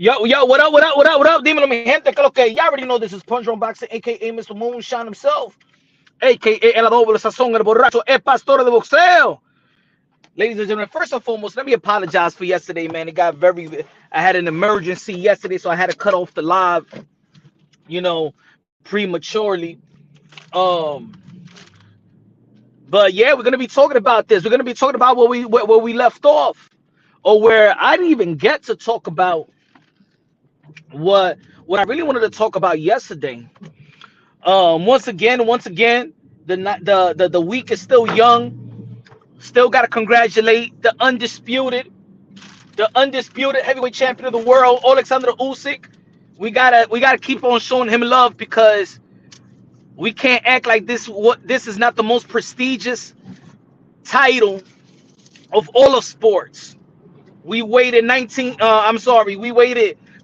Yo, what up? Dímelo, mi gente, que lo que. Y'all already know this is Punch on Boxing, aka Mr. Moonshine himself, aka El Adobo, El Sazón, El Borracho, El Pastor de Boxeo. Ladies and gentlemen, first and foremost, let me apologize for yesterday, man. It got I had an emergency yesterday, so I had to cut off the live, prematurely. Um, but yeah, we're gonna be talking about this. We're gonna be talking about where we left off, or where I didn't even get to talk about what I really wanted to talk about yesterday. Once again, the week is still young. Still got to congratulate the undisputed heavyweight champion of the world, Alexander Usyk. We gotta keep on showing him love, because we can't act like this is not the most prestigious title of all of sports. We waited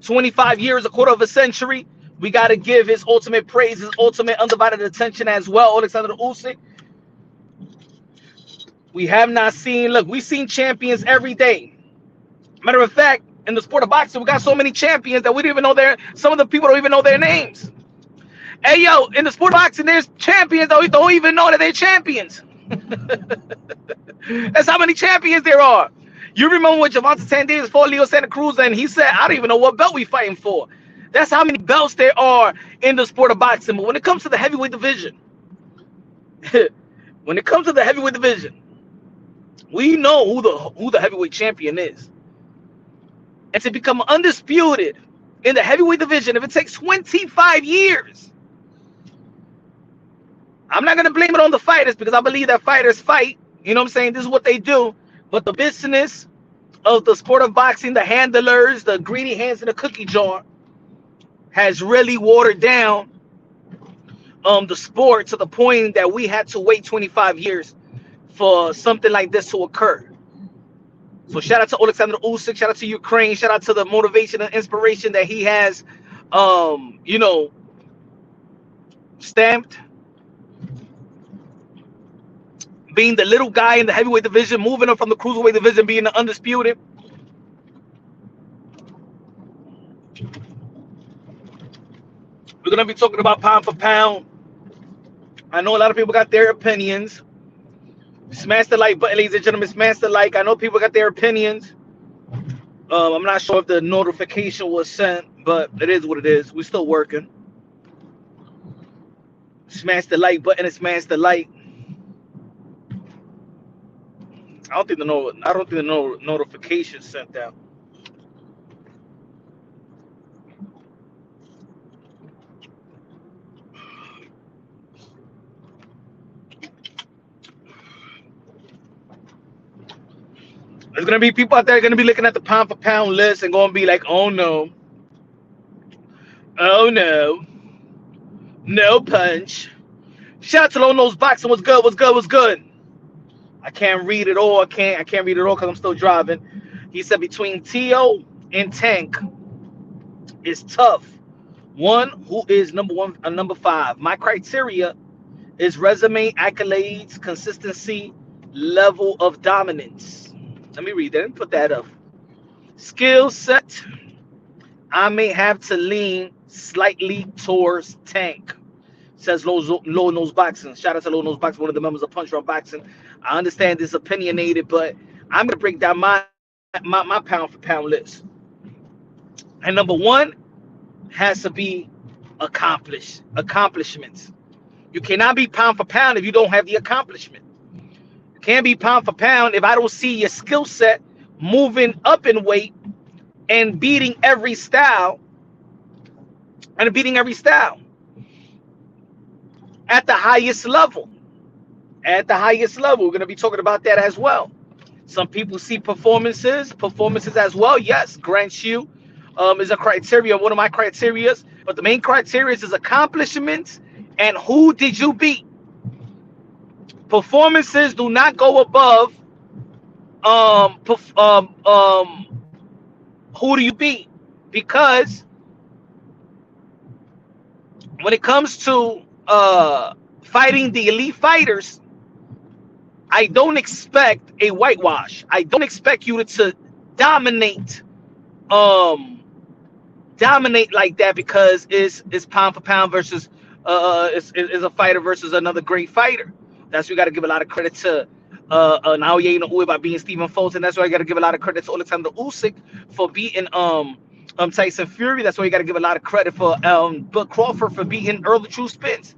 25 years, a quarter of a century. We got to give his ultimate praise, his ultimate undivided attention as well, Alexander Usyk. We have not seen, look, we've seen champions every day. Matter of fact, in the sport of boxing, we got so many champions that we don't even know some of the people don't even know their names. Hey, yo, in the sport of boxing, there's champions that we don't even know that they're champions. That's how many champions there are. You remember when Gervonta 10 Davis fought Leo Santa Cruz, and he said, I don't even know what belt we fighting for. That's how many belts there are in the sport of boxing. But when it comes to the heavyweight division, we know who the heavyweight champion is. And to become undisputed in the heavyweight division, if it takes 25 years, I'm not going to blame it on the fighters, because I believe that fighters fight. You know what I'm saying? This is what they do. But the business of the sport of boxing, the handlers, the greedy hands in the cookie jar, has really watered down the sport to the point that we had to wait 25 years for something like this to occur. So shout out to Alexander Usyk, shout out to Ukraine, shout out to the motivation and inspiration that he has, stamped. Being the little guy in the heavyweight division, moving up from the cruiserweight division, being the undisputed. We're going to be talking about pound for pound. I know a lot of people got their opinions. Smash the like button, ladies and gentlemen. Smash the like. I know people got their opinions. I'm not sure if the notification was sent, but it is what it is. We're still working. Smash the like button and smash the like. I don't think the notification sent out. There's gonna be people out there gonna be looking at the pound for pound list and gonna be like, oh no, no punch. Shout out to Lone Nose Boxing. What's good? I can't read it all. I can't read it all because I'm still driving. He said between Teo and Tank is tough. One, who is number one and number five? My criteria is resume, accolades, consistency, level of dominance. Let me read that and put that up. Skill set, I may have to lean slightly towards Tank. Says Low Nose Boxing. Shout out to Low Nose Boxing, one of the members of Punch Drunk Boxing. I understand this opinionated, but I'm gonna break down my pound for pound list. And number one has to be accomplishments. You cannot be pound for pound if you don't have the accomplishment. You can't be pound for pound if I don't see your skill set moving up in weight and beating every style at the highest level. We're going to be talking about that as well. Some people see performances as well. Yes, grant you is a criteria, one of my criteria. But the main criteria is accomplishments and who did you beat. Performances do not go above who do you beat, because when it comes to fighting the elite fighters, I don't expect a whitewash. I don't expect you to dominate dominate like that because it's pound for pound versus is a fighter versus another great fighter. That's why we got to give a lot of credit to Naoya Inoue by beating Stephen Fulton. That's why I got to give a lot of credit to Alexander Usyk for beating Tyson Fury. That's why you got to give a lot of credit for Bud Crawford for beating Earl the True Spence.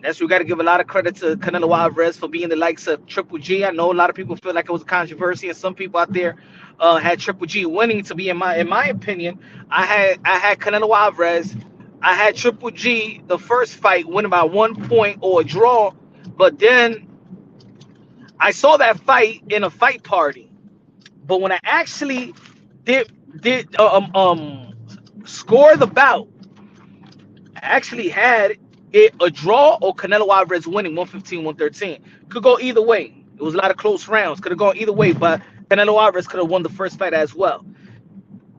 That's we got to give a lot of credit to Canelo Alvarez for being the likes of Triple G. I know a lot of people feel like it was a controversy, and some people out there had Triple G winning. To be in my opinion, I had Canelo Alvarez. I had Triple G the first fight winning by 1 point or a draw, but then I saw that fight in a fight party. But when I actually did score the bout, I actually had it a draw or Canelo Alvarez winning 115-113. Could go either way. It was a lot of close rounds. Could have gone either way, but Canelo Alvarez could have won the first fight as well.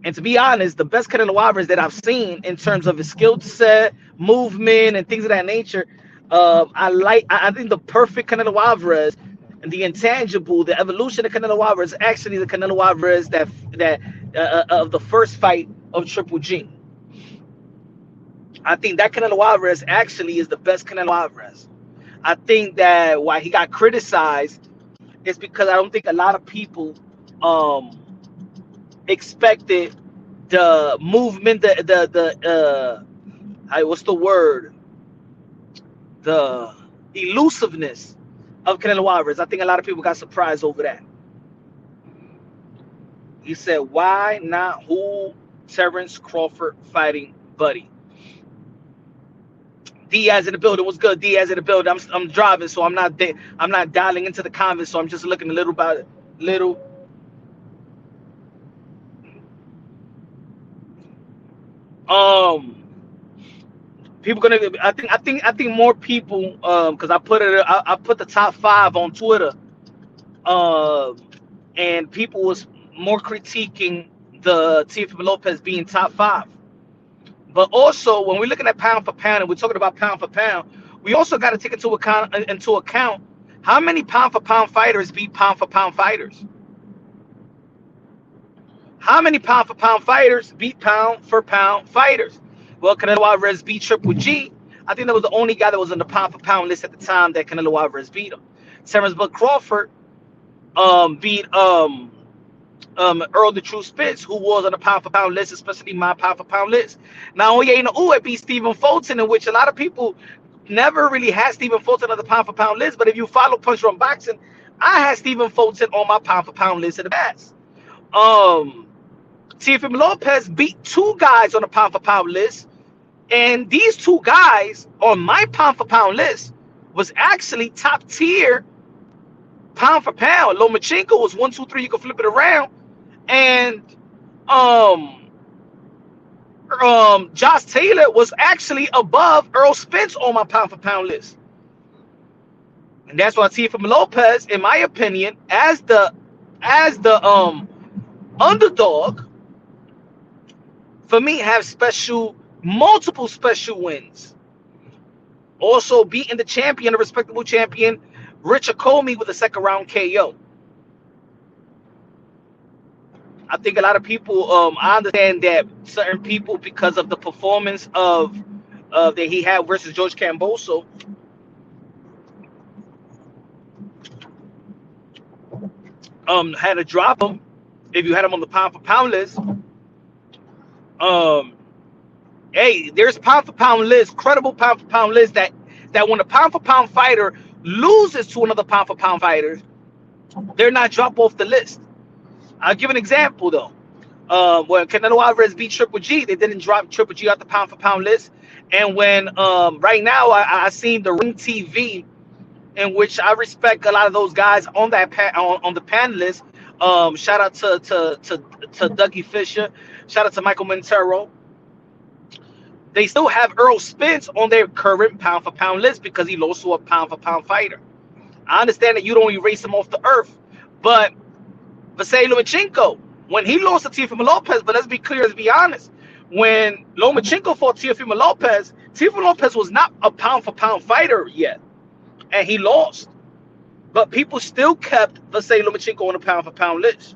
And to be honest, the best Canelo Alvarez that I've seen in terms of his skill set, movement, and things of that nature, I think the perfect Canelo Alvarez and the intangible, the evolution of Canelo Alvarez, is actually the Canelo Alvarez that of the first fight of Triple G. I think that Canelo Alvarez actually is the best Canelo Alvarez. I think that why he got criticized is because I don't think a lot of people expected the movement, what's the word? The elusiveness of Canelo Alvarez. I think a lot of people got surprised over that. He said, "Why not who Terrence Crawford fighting buddy?" Diaz in the building. What's good? Diaz in the building. I'm driving, so I'm not dialing into the comments, so I'm just looking a little about it. Little. People gonna. I think more people. Because I put it. I put the top 5 on Twitter. And people was more critiquing the Teofimo Lopez being top 5. But also, when we're looking at pound for pound, and we're talking about pound for pound, we also got to take into account how many pound for pound fighters beat pound for pound fighters. How many pound for pound fighters beat pound for pound fighters? Well, Canelo Alvarez beat Triple G. I think that was the only guy that was on the pound for pound list at the time that Canelo Alvarez beat him. Terrence Bud Crawford beat Earl the True Spence, who was on the pound for pound list, especially my pound for pound list. Now, Inoue beat Stephen Fulton, in which a lot of people never really had Stephen Fulton on the pound for pound list. But if you follow Punch Drunk Boxing, I had Stephen Fulton on my pound for pound list in the past. Teofimo Lopez beat 2 guys on the pound for pound list, and these 2 guys on my pound for pound list was actually top tier pound for pound. Lomachenko was 1, 2, 3. You can flip it around. And Josh Taylor was actually above Earl Spence on my pound for pound list. And that's why Teofimo Lopez, in my opinion, as the underdog, for me, have multiple special wins. Also beating the champion, a respectable champion, Richard Comey, with a 2nd round KO. I think a lot of people, I understand that certain people, because of the performance of that he had versus George Camboso, had to drop him if you had him on the pound for pound list. Hey, there's pound for pound list, credible pound for pound list that when a pound for pound fighter loses to another pound for pound fighter, they're not dropped off the list. I'll give an example though. When Canelo Alvarez beat Triple G, they didn't drop Triple G off the pound for pound list. And when right now I seen the Ring TV, in which I respect a lot of those guys on that on the panel list. Shout out to Dougie Fisher. Shout out to Michael Montero. They still have Earl Spence on their current pound for pound list because he lost to a pound for pound fighter. I understand that you don't erase him off the earth, but Vasily Lomachenko, when he lost to Teofimo Lopez, but let's be clear, let's be honest, when Lomachenko fought Teofimo Lopez was not a pound for pound fighter yet, and he lost. But people still kept Vasily Lomachenko on the pound for pound list.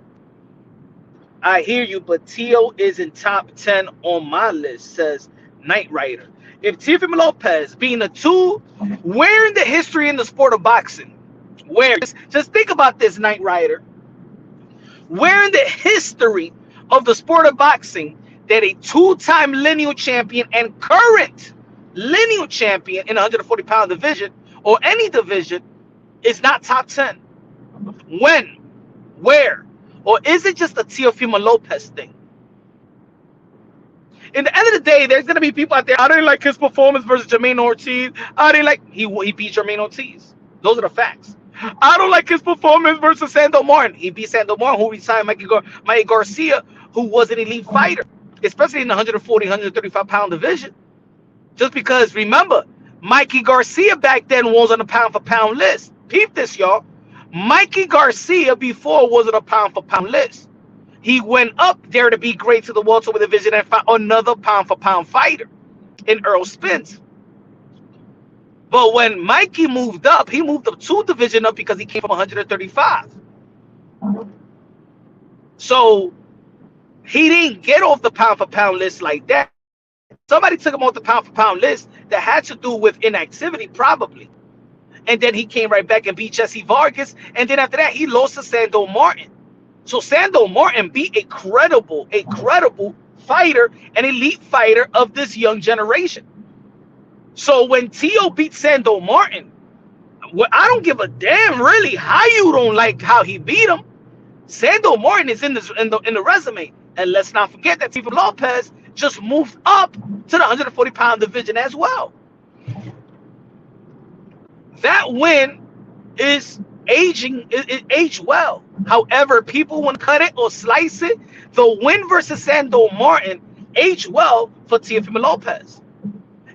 I hear you, but Tio isn't top 10 on my list, says Knight Rider. If Teofimo Lopez being a two, where in the history in the sport of boxing, where, just think about this, Knight Rider, where in the history of the sport of boxing that a two-time lineal champion and current lineal champion in the 140-pound division or any division is not top 10? When? Where? Or is it just a Teofimo Lopez thing? In the end of the day, there's gonna be people out there. I didn't like his performance versus Jermaine Ortiz. I didn't like he beat Jermaine Ortiz. Those are the facts. I don't like his performance versus Sando Martin. He beat Sando Martin, who resigned Mikey Garcia, who was an elite fighter, especially in the 140, 135-pound division. Just because, remember, Mikey Garcia back then was on a pound-for-pound list. Peep this, y'all. Mikey Garcia before was on a pound-for-pound list. He went up there to be great to the welterweight division and fought another pound-for-pound fighter in Earl Spence. But when Mikey moved up, he moved up 2 division up because he came from 135. So he didn't get off the pound-for-pound list like that. Somebody took him off the pound-for-pound list that had to do with inactivity, probably. And then he came right back and beat Jesse Vargas. And then after that, he lost to Sando Martin. So Sando Martin beat a credible fighter, an elite fighter of this young generation. So when Tio beat Sando Martin, well, I don't give a damn really how you don't like how he beat him. Sando Martin is in the resume. And let's not forget that Teofimo Lopez just moved up to the 140-pound division as well. That win is it aged well. However, people want to cut it or slice it. The win versus Sando Martin aged well for Teofimo Lopez.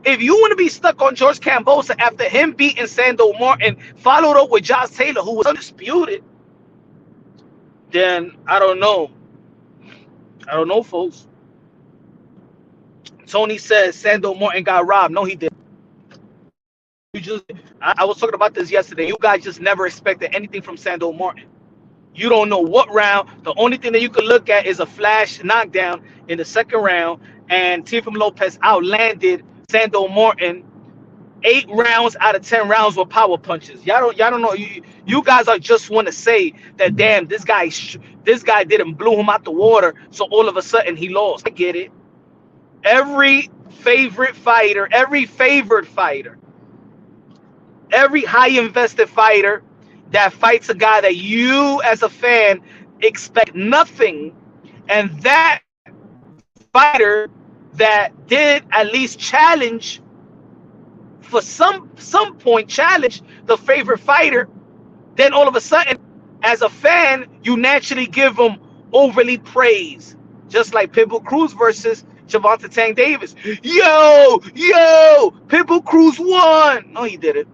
If you want to be stuck on George Kambosos after him beating Sando Martin, followed up with Josh Taylor, who was undisputed, then I don't know. I don't know, folks. Tony says Sando Martin got robbed. No, he didn't. I was talking about this yesterday. You guys just never expected anything from Sando Martin. You don't know what round. The only thing that you could look at is a flash knockdown in the second round, and Teofimo Lopez outlanded Sando Martin 8 rounds out of 10 rounds with power punches. Y'all don't know. You guys are just want to say that, damn, this guy didn't blew him out the water, so all of a sudden he lost. I get it. Every favored fighter, every high invested fighter that fights a guy that you as a fan expect nothing, and that fighter that did at least challenge for some point, challenge the favorite fighter, then all of a sudden as a fan you naturally give them overly praise, just like Pitbull Cruz versus Gervonta Tank Davis. Yo, Pitbull Cruz won. No, he didn't.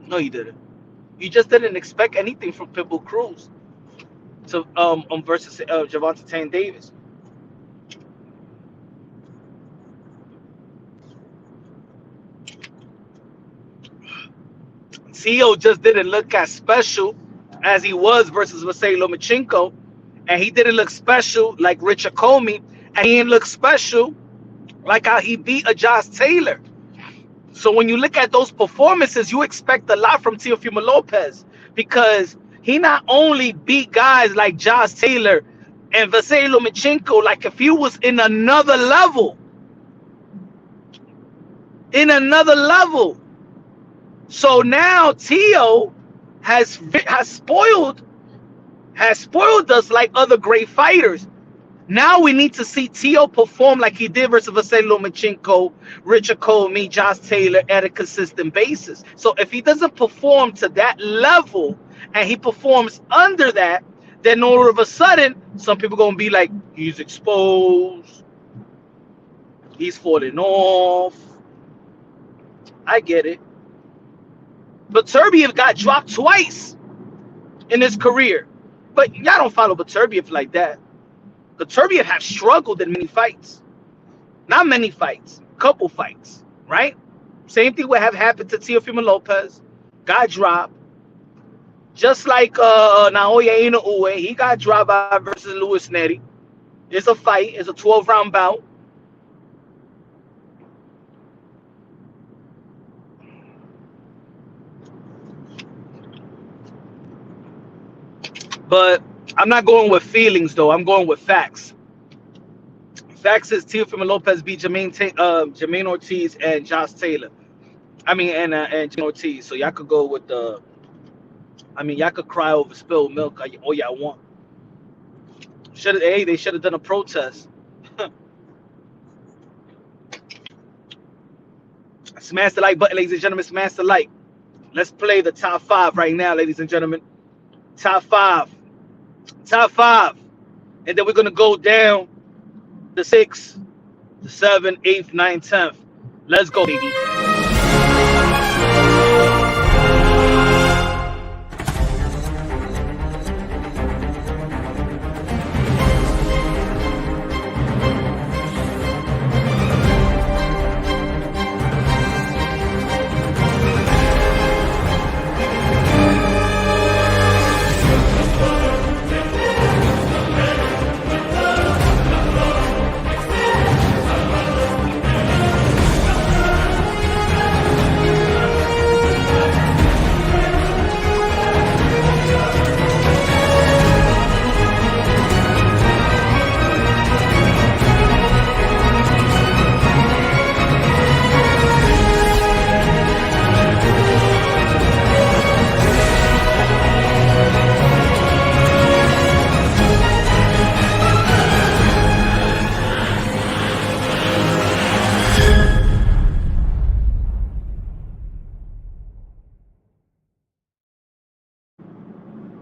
No, he didn't. You just didn't expect anything from Pitbull Cruz to versus Gervonta Tank Davis. Tio just didn't look as special as he was versus Vasily Lomachenko, and he didn't look special like Richard Comey, and he didn't look special like how he beat a Josh Taylor. So when you look at those performances, you expect a lot from Teofimo Lopez, because he not only beat guys like Josh Taylor and Vasily Lomachenko like if he was in another level. So now Tio has spoiled us like other great fighters. Now we need to see Tio perform like he did versus Vasily Lomachenko, Richard Comey, Josh Taylor at a consistent basis. So if he doesn't perform to that level and he performs under that, then all of a sudden some people gonna be like, he's exposed, he's falling off. I get it. But Beterbiev got dropped twice in his career. But y'all don't follow Beterbiev like that. Beterbiev have struggled in many fights. Not many fights, couple fights, right? Same thing would have happened to Teofimo Lopez. Got dropped. Just like Naoya Inoue, he got dropped by versus Lewis Netty. It's a fight. It's a 12-round bout. But I'm not going with feelings, though. I'm going with facts. Facts is Teofimo Lopez beat Jermaine Ortiz and Josh Taylor. And Jermaine Ortiz. So y'all could go with the. Y'all could cry over spilled milk all y'all want. They should have done a protest. Smash the like button, ladies and gentlemen. Smash the like. Let's play the top 5 right now, ladies and gentlemen. Top 5. Top 5. And then we're going to go down the 6th, the 7th, 8th, 9th, 10th. Let's go, baby.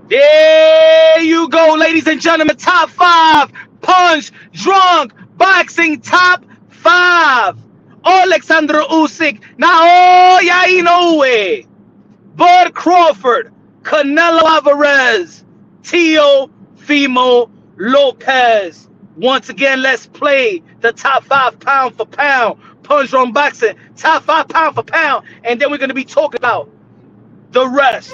There you go, ladies and gentlemen. Top 5 punch drunk boxing top 5. Alexander Usyk, Naoya Inoue, Bud Crawford, Canelo Alvarez, Teofimo Lopez. Once again, let's play the top 5 pound for pound punch drunk boxing. Top 5 pound for pound, and then we're going to be talking about the rest.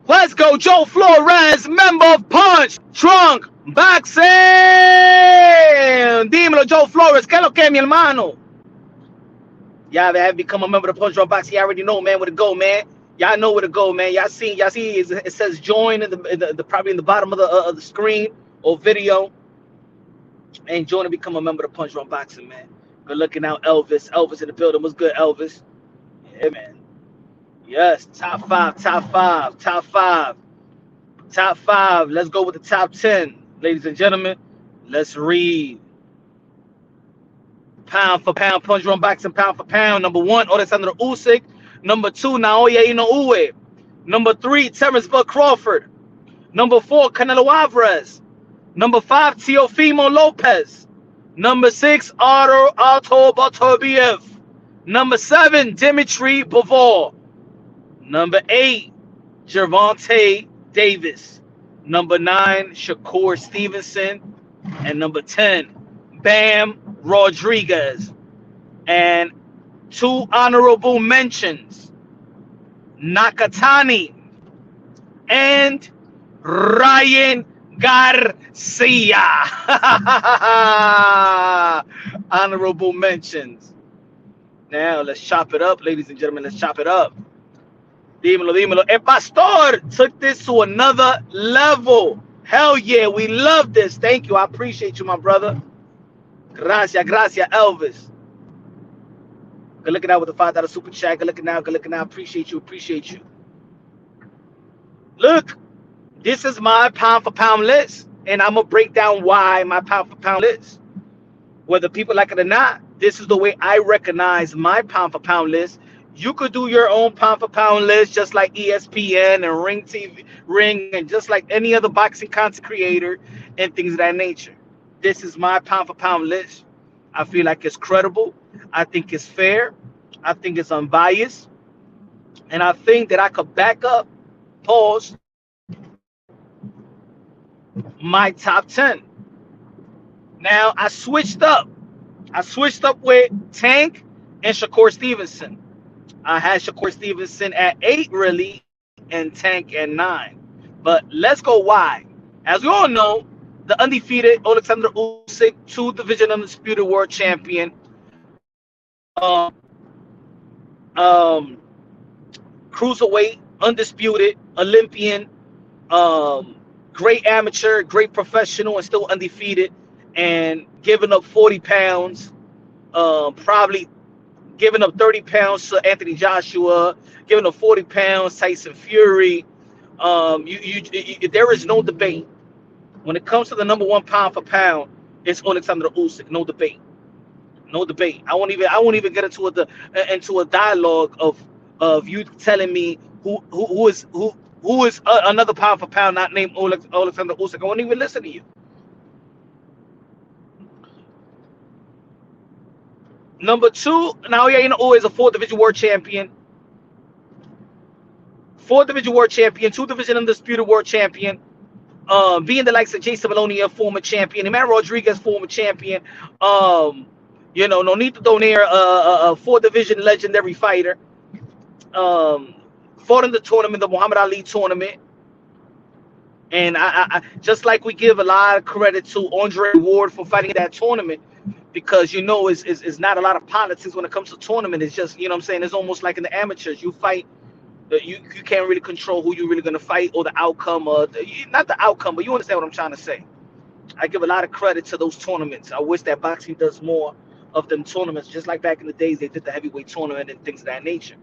Let's go, Joe Flores, member of Punch Drunk Boxing. Dímelo, Joe Flores, ¿qué es lo que, mi hermano? Y'all have become a member of Punch Drunk Boxing. Y'all already know, man, where to go, man. Y'all know where to go, man. Y'all see, it says join in the probably in the bottom of the screen or video, and join and become a member of Punch Drunk Boxing, man. Good looking out, Elvis. Elvis in the building. What's good, Elvis? Yeah, man. Yes, top 5, top 5, top 5, top 5. Let's go with the top 10, ladies and gentlemen. Let's read. Pound for pound, punch drunk boxing, pound for pound. Number 1, Alexander Usyk. Number 2, Naoya Inoue. Number 3, Terrence Bud Crawford. Number 4, Canelo Alvarez. Number 5, Teofimo Lopez. Number 6, Artur Beterbiev. Number 7, Dimitri Bivol. Number 8, Gervonta Davis. Number 9, Shakur Stevenson. And number 10, Bam Rodriguez. And 2 honorable mentions, Nakatani and Ryan Garcia. Honorable mentions. Now let's chop it up, ladies and gentlemen. Let's chop it up. Dímelo, dímelo. El Pastor took this to another level. Hell yeah, we love this. Thank you. I appreciate you, my brother. Gracias, gracias, Elvis. Good looking out with the $5 super chat. Good looking out, good looking out. Appreciate you, appreciate you. Look, this is my pound for pound list, and I'm gonna break down why my pound for pound list. Whether people like it or not, this is the way I recognize my pound for pound list. You could do your own pound for pound list, just like ESPN and Ring TV, Ring, and just like any other boxing content creator and things of that nature. This is my pound for pound list. I feel like it's credible. I think it's fair. I think it's unbiased, and I think that I could back up, pause, my top 10. Now I switched up. I switched up with Tank and Shakur Stevenson. I had Shakur Stevenson at 8, really, and Tank at 9. But let's go why. As we all know, the undefeated Alexander Usyk, 2-division undisputed world champion, cruiserweight, undisputed, Olympian, great amateur, great professional, and still undefeated, and giving up 40 pounds, probably giving up 30 pounds to Anthony Joshua, giving up 40 pounds Tyson Fury. There is no debate when it comes to the number one pound for pound. It's Alexander Usyk, no debate, no debate. I won't even get into a dialogue of you telling me who is another pound for pound not named Alexander Usyk. I won't even listen to you. Number 2, Naoya Inoue is a 4-division world champion. 4-division world champion, 2-division undisputed world champion. Being the likes of Jason Maloney, a former champion, Emmanuel Rodriguez, former champion. Nonito Donaire, a 4-division legendary fighter. Fought in the tournament, the Muhammad Ali tournament. And I just like we give a lot of credit to Andre Ward for fighting in that tournament, because it's not a lot of politics when it comes to tournament. It's just, I'm saying, it's almost like in the amateurs. You fight, you can't really control who you're really going to fight or the outcome, or not the outcome, but you understand what I'm trying to say. I give a lot of credit to those tournaments. I wish that boxing does more of them tournaments, just like back in the days they did the heavyweight tournament and things of that nature.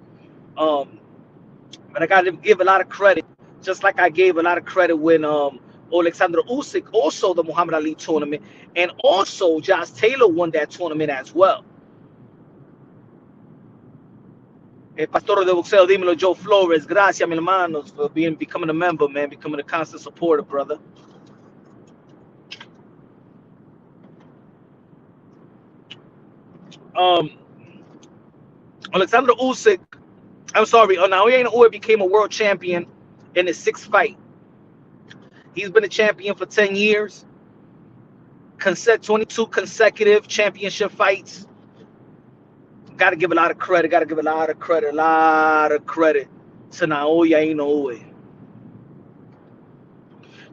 But I got to give a lot of credit, just like I gave a lot of credit when Alexander Usyk also the Muhammad Ali tournament, and also Josh Taylor won that tournament as well. El Pastor de Boxeo, dímelo, Joe Flores. Gracias, mi hermanos, for becoming a member, man, becoming a constant supporter, brother. Alexander Usyk, Naoya Inoue became a world champion in his 6th fight. He's been a champion for 10 years. 22 consecutive championship fights. Got to give a lot of credit. A lot of credit to Naoya Inoue.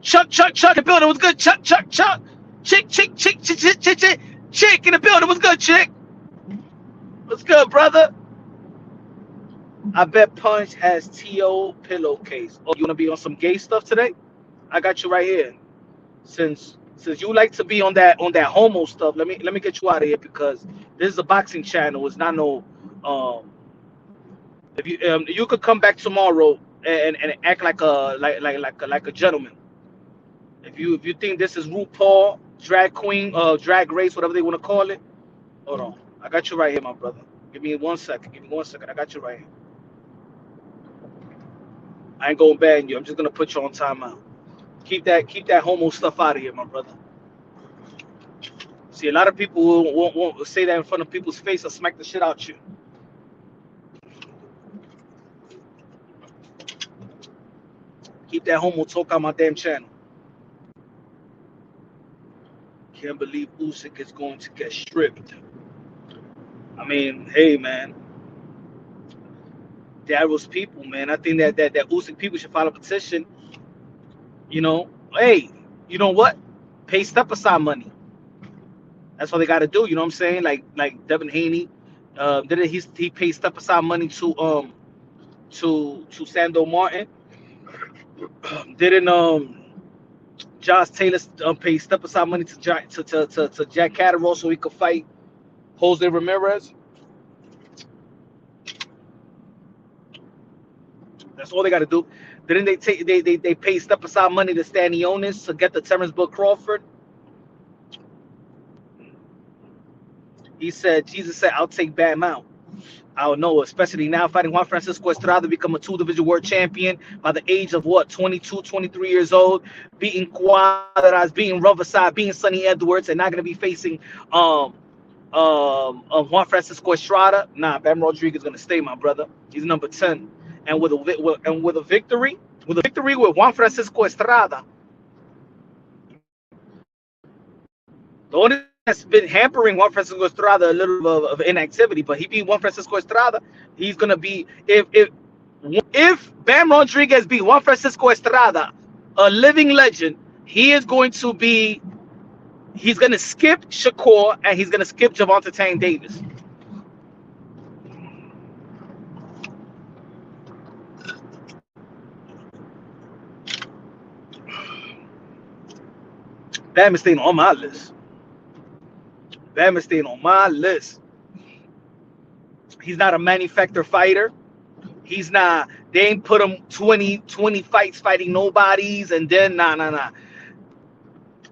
Chuck, the building was good. Chuck. Chick in the building was good, chick. What's good, brother? I bet Punch has T.O. pillowcase. Oh, you want to be on some gay stuff today? I got you right here. Since you like to be on that homo stuff, let me get you out of here, because this is a boxing channel. It's not no. If you could come back tomorrow and act like a gentleman. If you think this is RuPaul, drag queen, drag race, whatever they want to call it, hold on. I got you right here, my brother. Give me 1 second. I got you right here. I ain't gonna ban you. I'm just gonna put you on timeout. Keep that homo stuff out of here, my brother. See, a lot of people won't say that in front of people's face or smack the shit out you. Keep that homo talk on my damn channel. Can't believe Usyk is going to get stripped. I mean, hey, man. Daryl's people, man. I think that Usyk people should file a petition. Hey, you know what? Pay step aside money. That's what they got to do. You know what I'm saying? Like Devin Haney, did it? He paid step aside money to Sando Martin. Didn't Josh Taylor pay step aside money to Jack Catterall so he could fight Jose Ramirez? That's all they got to do. Didn't they take they pay step aside money to Stanionis to get the Terrence Book Crawford? He said, Jesus said, I'll take Bam out. I don't know, especially now fighting Juan Francisco Estrada, become a two-division world champion by the age of what, 22, 23 years old, beating Cuadras, beating Riverside, beating Sonny Edwards, and not going to be facing Juan Francisco Estrada. Nah, Bam Rodriguez is going to stay, my brother. He's number 10. And with a victory with Juan Francisco Estrada, the only that's been hampering Juan Francisco Estrada a little of inactivity, but he beat Juan Francisco Estrada. He's gonna be if Bam Rodriguez beat Juan Francisco Estrada, a living legend, he's gonna skip Shakur and he's gonna skip Gervonta Tank Davis. Bam is staying on my list. Bam is staying on my list. He's not a manufactured fighter. He's not. They ain't put him 20 fights fighting nobodies, and then nah.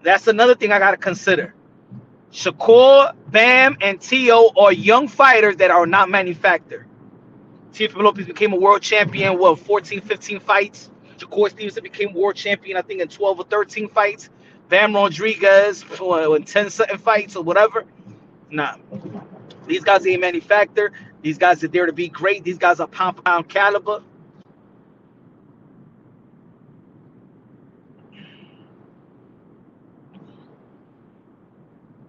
That's another thing I gotta consider. Shakur, Bam, and Tio are young fighters that are not manufactured. Teofimo Lopez became a world champion, 14, 15 fights. Shakur Stevenson became world champion, I think, in 12 or 13 fights. Bam Rodriguez in 10 something fights or whatever. Nah. These guys ain't manufactured. These guys are there to be great. These guys are pound for pound caliber.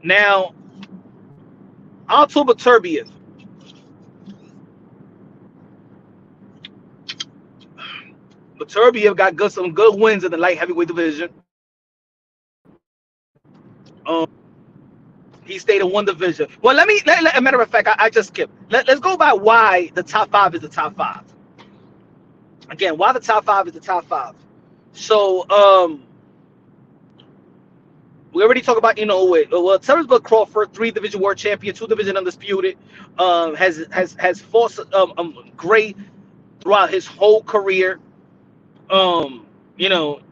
Now, Artur Beterbiev. Beterbiev got some good wins in the light heavyweight division. He stayed in one division. Well, let a matter of fact, I just skipped. Let's go by why the top 5 is the top 5. Again, why the top 5 is the top 5. So, we already talked about Inoue. Well, Terrence Book Crawford, 3-division world champion, 2-division undisputed, has fought great throughout his whole career.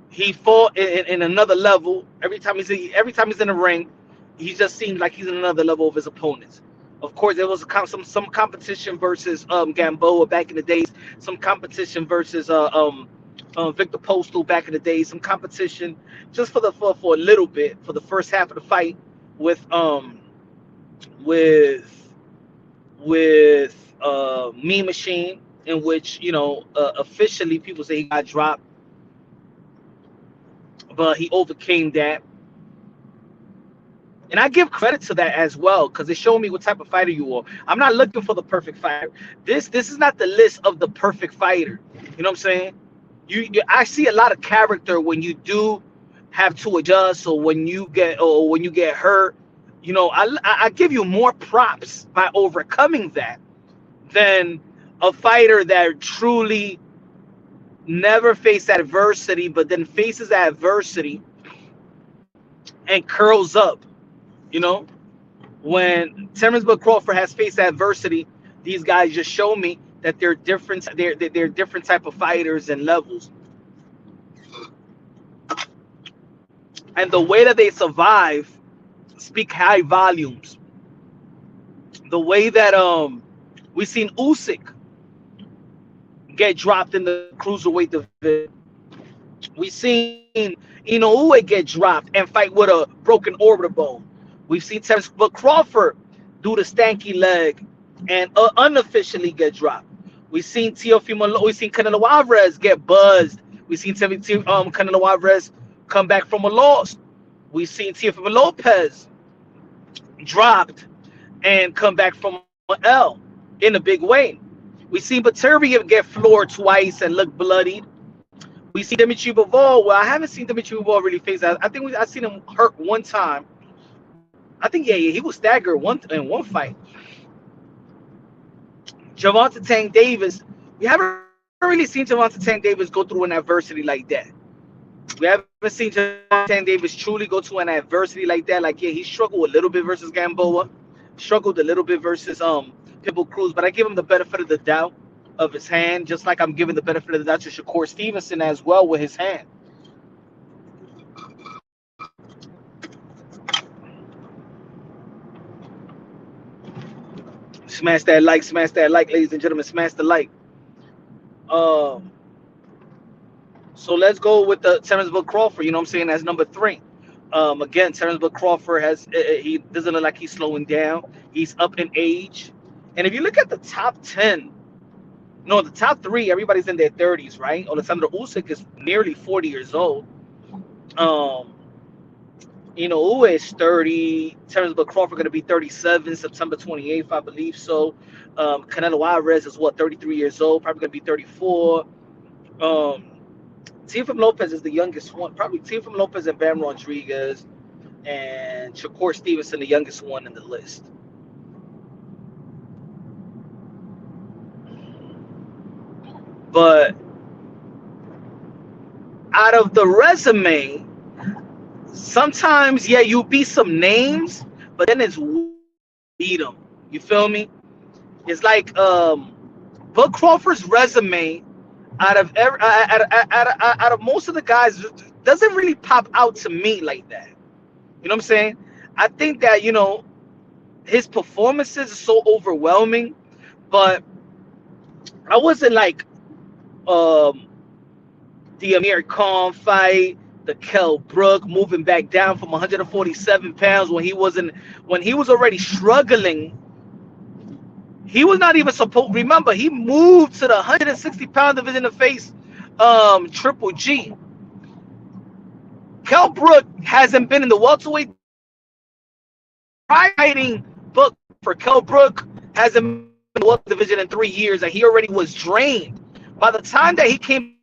He fought in another level. Every time he's in the ring, he just seems like he's in another level of his opponents. Of course, there was some competition versus Gamboa back in the days. Some competition versus Victor Postal back in the days. Some competition just for a little bit for the first half of the fight with Mean Machine, in which officially people say he got dropped, but he overcame that. And I give credit to that as well, because it showed me what type of fighter you are. I'm not looking for the perfect fighter. This is not the list of the perfect fighter. You know what I'm saying? I see a lot of character when you do have to adjust, or when you get hurt. I give you more props by overcoming that than a fighter that truly never faced adversity, but then faces adversity and curls up. When Terrence Book Crawford has faced adversity, these guys just show me that they're different. They're different type of fighters and levels. And the way that they survive speak high volumes. The way that we've seen Usyk get dropped in the cruiserweight division. We've seen Inoue get dropped and fight with a broken orbital bone. We've seen Terrence Book Crawford do the stanky leg and unofficially get dropped. We've seen Canelo Alvarez get buzzed. We've seen Canelo Alvarez come back from a loss. We've seen Teofimo Lopez dropped and come back from an L in a big way. We've seen Beterbiev get floored twice and look bloodied. We see Dimitri Bivol. Well, I haven't seen Dimitri Bivol really face. I think I seen him hurt one time. I think yeah, he was staggered in one fight. Gervonta Tank Davis. We haven't really seen Gervonta Tank Davis go through an adversity like that. We haven't seen Gervonta Tank Davis truly go to an adversity like that. Like yeah, he struggled a little bit versus Gamboa, struggled a little bit versus Pitbull Cruz. But I give him the benefit of the doubt of his hand, just like I'm giving the benefit of the doubt to Shakur Stevenson as well with his hand. Smash that like, ladies and gentlemen, smash the like. Um, so let's go with the Terrence Bud Crawford. You know what I'm saying? That's number 3. Again, Terrence Bud Crawford he doesn't look like he's slowing down. He's up in age, and if you look at the top 10, no, the top 3, everybody's in their 30s, right? Alexander Usyk is nearly 40 years old. Inoue is 30. Terrence Bud Crawford going to be 37, September 28th, I believe so. Canelo Alvarez is 33 years old, probably going to be 34. Teofimo Lopez is the youngest one, probably Teofimo Lopez and Bam Rodriguez, and Shakur Stevenson, the youngest one in the list. But out of the resume, sometimes, yeah, you beat some names, but then it's beat them. You feel me? It's like Bud Crawford's resume out of most of the guys doesn't really pop out to me like that. You know what I'm saying? I think that his performances are so overwhelming, but I wasn't like the Amir Khan fight, the Kell Brook moving back down from 147 pounds when he was already struggling. He was not even supposed. Remember, he moved to the 160-pound division to face Triple G. Kell Brook hasn't been in the welterweight fighting book for Kell Brook hasn't been in the welterweight division in 3 years, and he already was drained. By the time that he came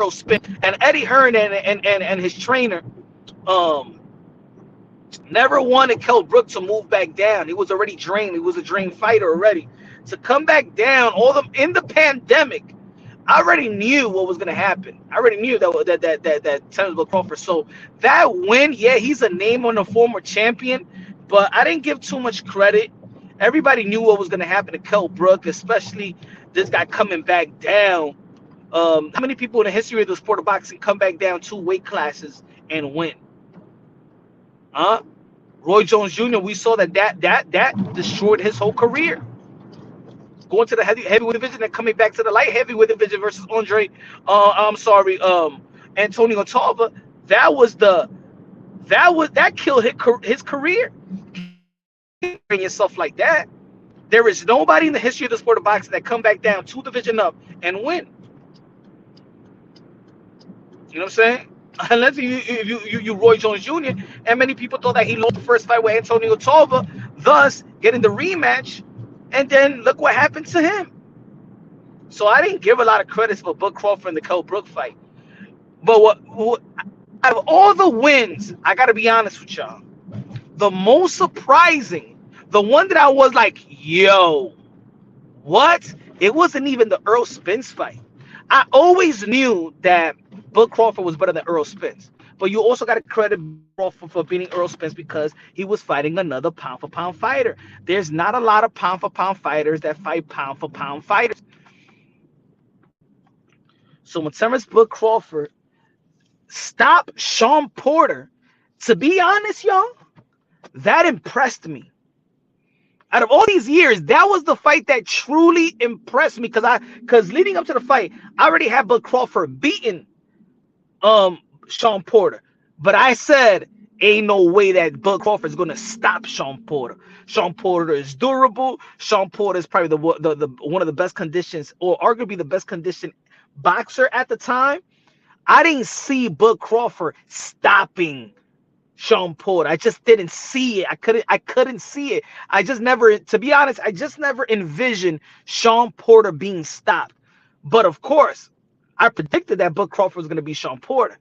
spin, and Eddie Hearn and his trainer never wanted Kell Brook to move back down. He was already drained. He was a drained fighter already. To come back down, in the pandemic, I already knew what was going to happen. I already knew that Terrence Bud Crawford. So that win, yeah, he's a name on a former champion, but I didn't give too much credit. Everybody knew what was going to happen to Kell Brook, especially this guy coming back down. How many people in the history of the sport of boxing come back down 2 weight classes and win? Roy Jones Jr., we saw that destroyed his whole career. Going to the heavyweight division and coming back to the light heavyweight division versus Antonio Tarver. That killed his career. Yourself like that. There is nobody in the history of the sport of boxing that come back down 2 division up and win. You know what I'm saying? Unless you Roy Jones Jr. And many people thought that he lost the first fight with Antonio Tarver, thus getting the rematch. And then look what happened to him. So I didn't give a lot of credit for Bud Crawford in the Kell Brook fight. But what out of all the wins, I got to be honest with y'all, the most surprising, the one that I was like, yo, what? It wasn't even the Earl Spence fight. I always knew that Bud Crawford was better than Earl Spence. But you also got to credit Crawford for beating Earl Spence because he was fighting another pound-for-pound fighter. There's not a lot of pound-for-pound fighters that fight pound-for-pound fighters. So when Terrence Bud Crawford stopped Sean Porter, to be honest, y'all, that impressed me. Out of all these years, that was the fight that truly impressed me because leading up to the fight, I already had Bud Crawford beaten Sean Porter. But I said, ain't no way that Bud Crawford is going to stop Sean Porter. Sean Porter is durable. Sean Porter is probably the one of the best conditions, or arguably the best conditioned boxer at the time. I didn't see Bud Crawford stopping Sean Porter. I just didn't see it. I couldn't see it. To be honest, I just never envisioned Sean Porter being stopped. But of course, I predicted that Bud Crawford was going to be Sean Porter.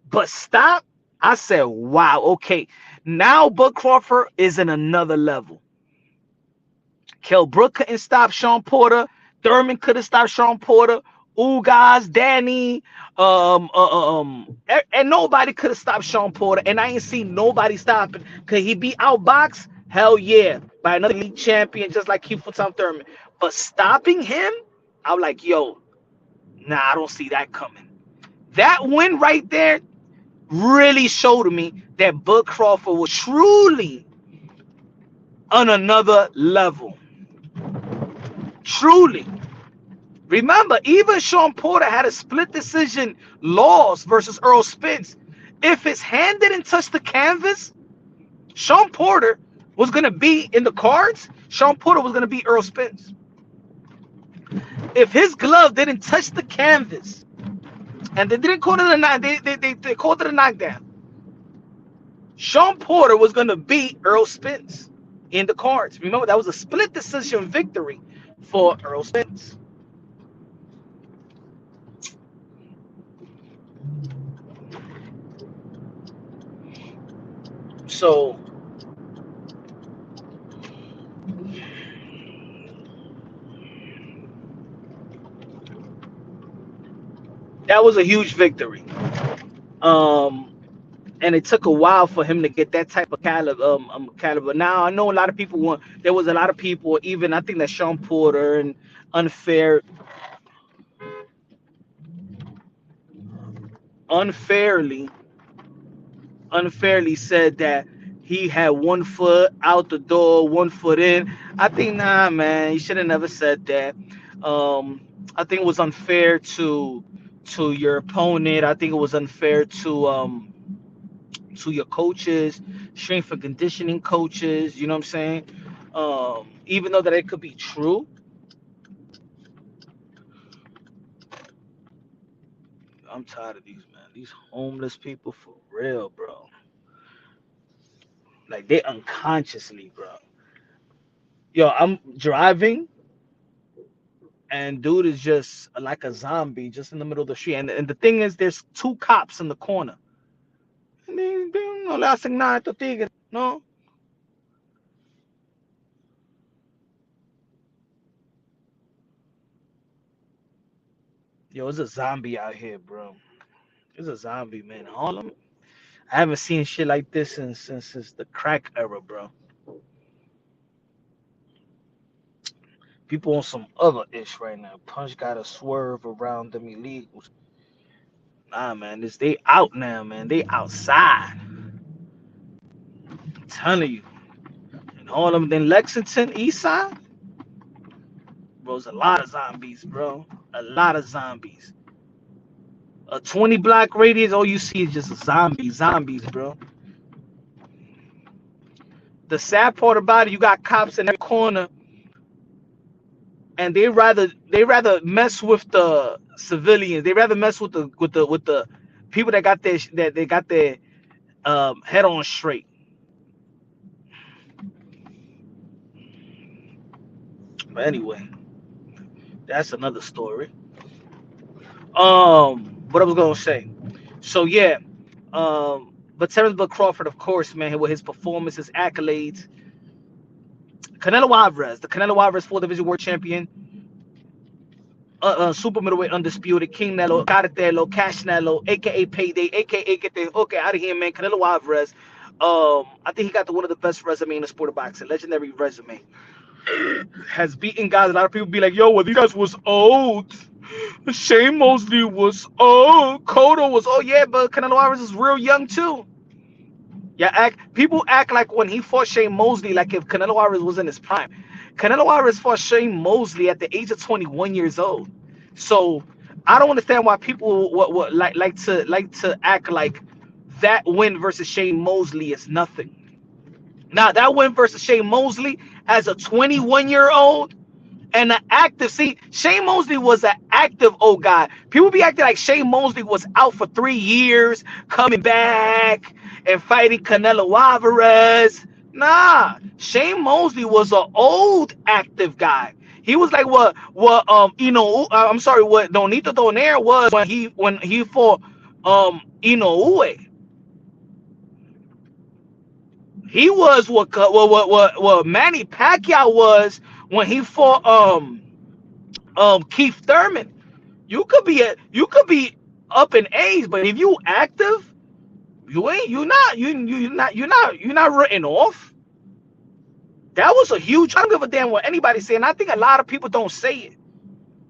But stop. I said, wow, okay. Now Bud Crawford is in another level. Kell Brook couldn't stop Sean Porter. Thurman couldn't stop Sean Porter. Ugas, Danny, and nobody could have stopped Sean Porter. And I ain't seen nobody stopping. Could he be outboxed? Hell yeah. By another league champion, just like Keith Tom Thurman. But stopping him, I'm like, yo, nah, I don't see that coming. That win right there really showed me that Bud Crawford was truly on another level. Truly. Remember, even Sean Porter had a split decision loss versus Earl Spence. If his hand didn't touch the canvas, Sean Porter was going to be in the cards. Sean Porter was going to be Earl Spence. If his glove didn't touch the canvas, and they didn't call it a they called it a knockdown, Sean Porter was going to beat Earl Spence in the cards. Remember, that was a split decision victory for Earl Spence. So that was a huge victory. And it took a while for him to get that type of caliber. Now I know a lot of people want. There was a lot of people, even I think that Sean Porter and unfairly said that he had 1 foot out the door, 1 foot in. I think, nah, man, he should have never said that. I think it was unfair to your opponent. I think it was unfair to your coaches, strength and conditioning coaches. You know what I'm saying? Even though that it could be true. I'm tired of these, man. These homeless people for real, bro. Like, they unconsciously, bro. Yo, I'm driving, and dude is just like a zombie just in the middle of the street. And the thing is, there's 2 cops in the corner. And they no le hacen nada a estos tigres, no. Yo, it's a zombie out here, bro. It's a zombie, man. Harlem. I haven't seen shit like this since the crack era, bro. People on some other ish right now. Punch got to swerve around them illegals. Nah, man, they out now, man. They outside. I'm telling you. And all of them, then Lexington, East Side, bro, there's a lot of zombies, bro. A lot of zombies. A 20 block radius, all you see is just zombies, bro. The sad part about it, you got cops in every corner, and they rather mess with the civilians. They rather mess with the people that got their head on straight. But anyway, that's another story. What I was gonna say. So yeah, but Terrence Bud Crawford, of course, man, with his performance, his accolades. Canelo Alvarez, the Canelo Alvarez 4th Division World Champion, super middleweight undisputed, King Nello, Cartelo, Cash Nello, aka Payday, aka get the okay out of here, man. Canelo Alvarez. I think he got one of the best resume in the sport of boxing, legendary resume. Has beaten guys. A lot of people be like, yo, well, these guys was old. Shane Mosley was old. Cotto was old. Yeah, but Canelo Alvarez is real young too. Yeah, people act like when he fought Shane Mosley, like if Canelo Alvarez was in his prime. Canelo Alvarez fought Shane Mosley at the age of 21 years old. So I don't understand why people like to act like that win versus Shane Mosley is nothing. Now that win versus Shane Mosley as a 21-year-old and an active. See, Shane Mosley was an active old guy. People be acting like Shane Mosley was out for 3 years, coming back and fighting Canelo Alvarez. Nah, Shane Mosley was an old active guy. He was like I'm sorry, what Donito Donaire was when he fought Inoue. He was what Manny Pacquiao was when he fought Keith Thurman. You could be up in age, but if you active, you're not written off. That was a huge. I don't give a damn what anybody say, and I think a lot of people don't say it.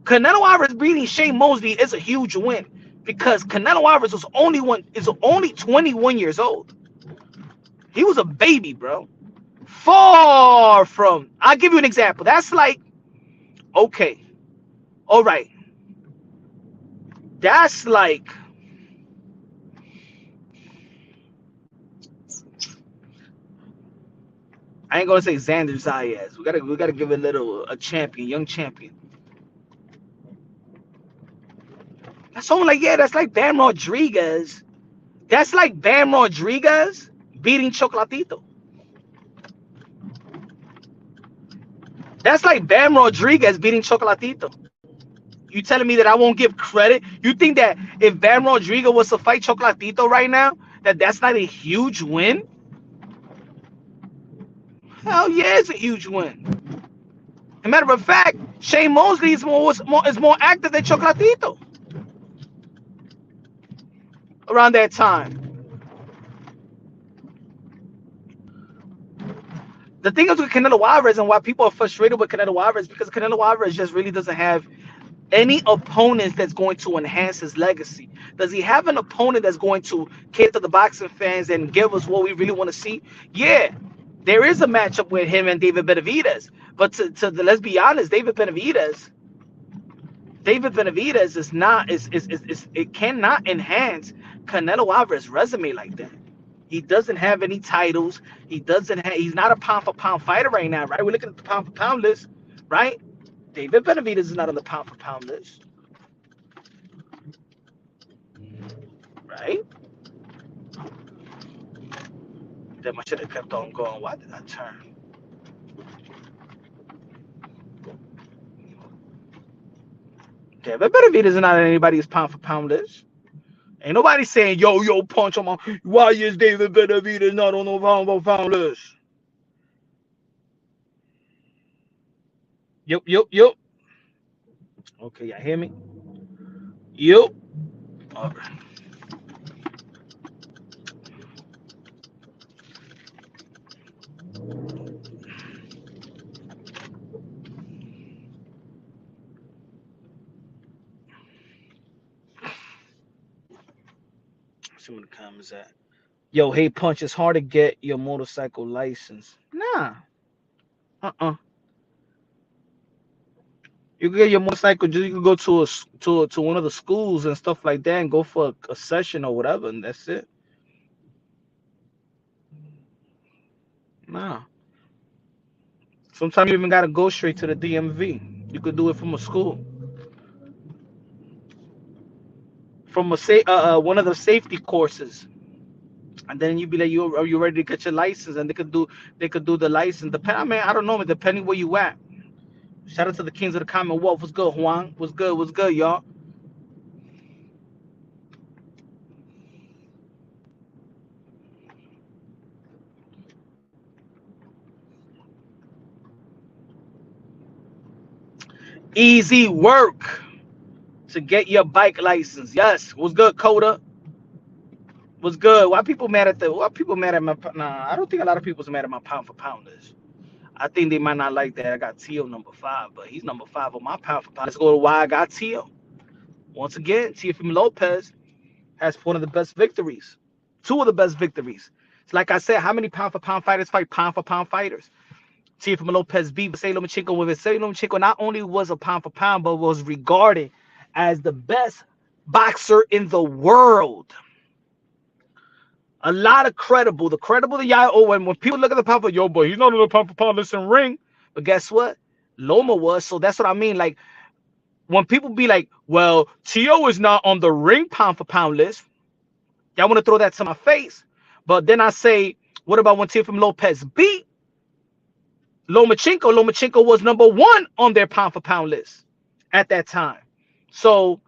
Canelo Alvarez beating Shane Mosley is a huge win because Canelo Alvarez is only 21 years old. He was a baby, bro. Far from. I'll give you an example. That's like, okay, all right. That's like, I ain't gonna say Xander Zayas. We gotta give it a champion, young champion. That's only like, yeah, that's like Bam Rodriguez. That's like Bam Rodriguez beating Chocolatito. That's like Bam Rodriguez beating Chocolatito. You telling me that I won't give credit? You think that if Bam Rodriguez was to fight Chocolatito right now, that's not a huge win? Hell yeah, it's a huge win. As a matter of fact, Shane Mosley is more active than Chocolatito around that time. The thing is with Canelo Alvarez and why people are frustrated with Canelo Alvarez because Canelo Alvarez just really doesn't have any opponents that's going to enhance his legacy. Does he have an opponent that's going to cater to the boxing fans and give us what we really want to see? Yeah, there is a matchup with him and David Benavidez. But let's be honest, David Benavidez is not it cannot enhance Canelo Alvarez's resume like that. He doesn't have any titles. He's not a pound for pound fighter right now, right? We're looking at the pound for pound list, right? David Benavidez is not on the pound for pound list, right? Damn, I should have kept on going. Why did I turn? David Benavidez is not on anybody's pound for pound list. Ain't nobody saying, yo, punch him on. Why is David Benavidez not on the pound for pound list? Yep. Okay, y'all hear me? Yep. All right. See what the comments at. Yo, hey, punch, it's hard to get your motorcycle license. Nah. You can get your motorcycle. You can go to one of the schools and stuff like that, and go for a session or whatever, and that's it. Nah. Sometimes you even gotta go straight to the DMV. You could do it from a school, from one of the safety courses, and then you'd be like, are you ready to get your license? And they could do the license. I mean, I don't know, depending where you at. Shout out to the Kings of the Commonwealth. What's good, Juan? What's good, y'all? Easy work to get your bike license. Yes. What's good, Coda? What's good? Why people mad at my? Nah, I don't think a lot of people's mad at my pound for pound list. I think they might not like that I got Tio number 5, but he's number 5 on my pound for pound. Let's go to why I got Tio. Once again, Teofimo Lopez has one of the best victories. 2 of the best victories. It's like I said, how many pound for pound fighters fight pound for pound fighters? Teofimo Lopez beat Vasily Lomachenko with Vasily Lomachenko not only was a pound for pound, but was regarded as the best boxer in the world. A lot of the credible to y'all. When people look at the pound for, yo, boy, he's not on the pound for pound list in ring. But guess what? Loma was. So that's what I mean. Like, when people be like, well, Tio is not on the ring pound for pound list, y'all want to throw that to my face. But then I say, what about when Teofimo Lopez beat Lomachenko was #1 on their pound for pound list at that time. So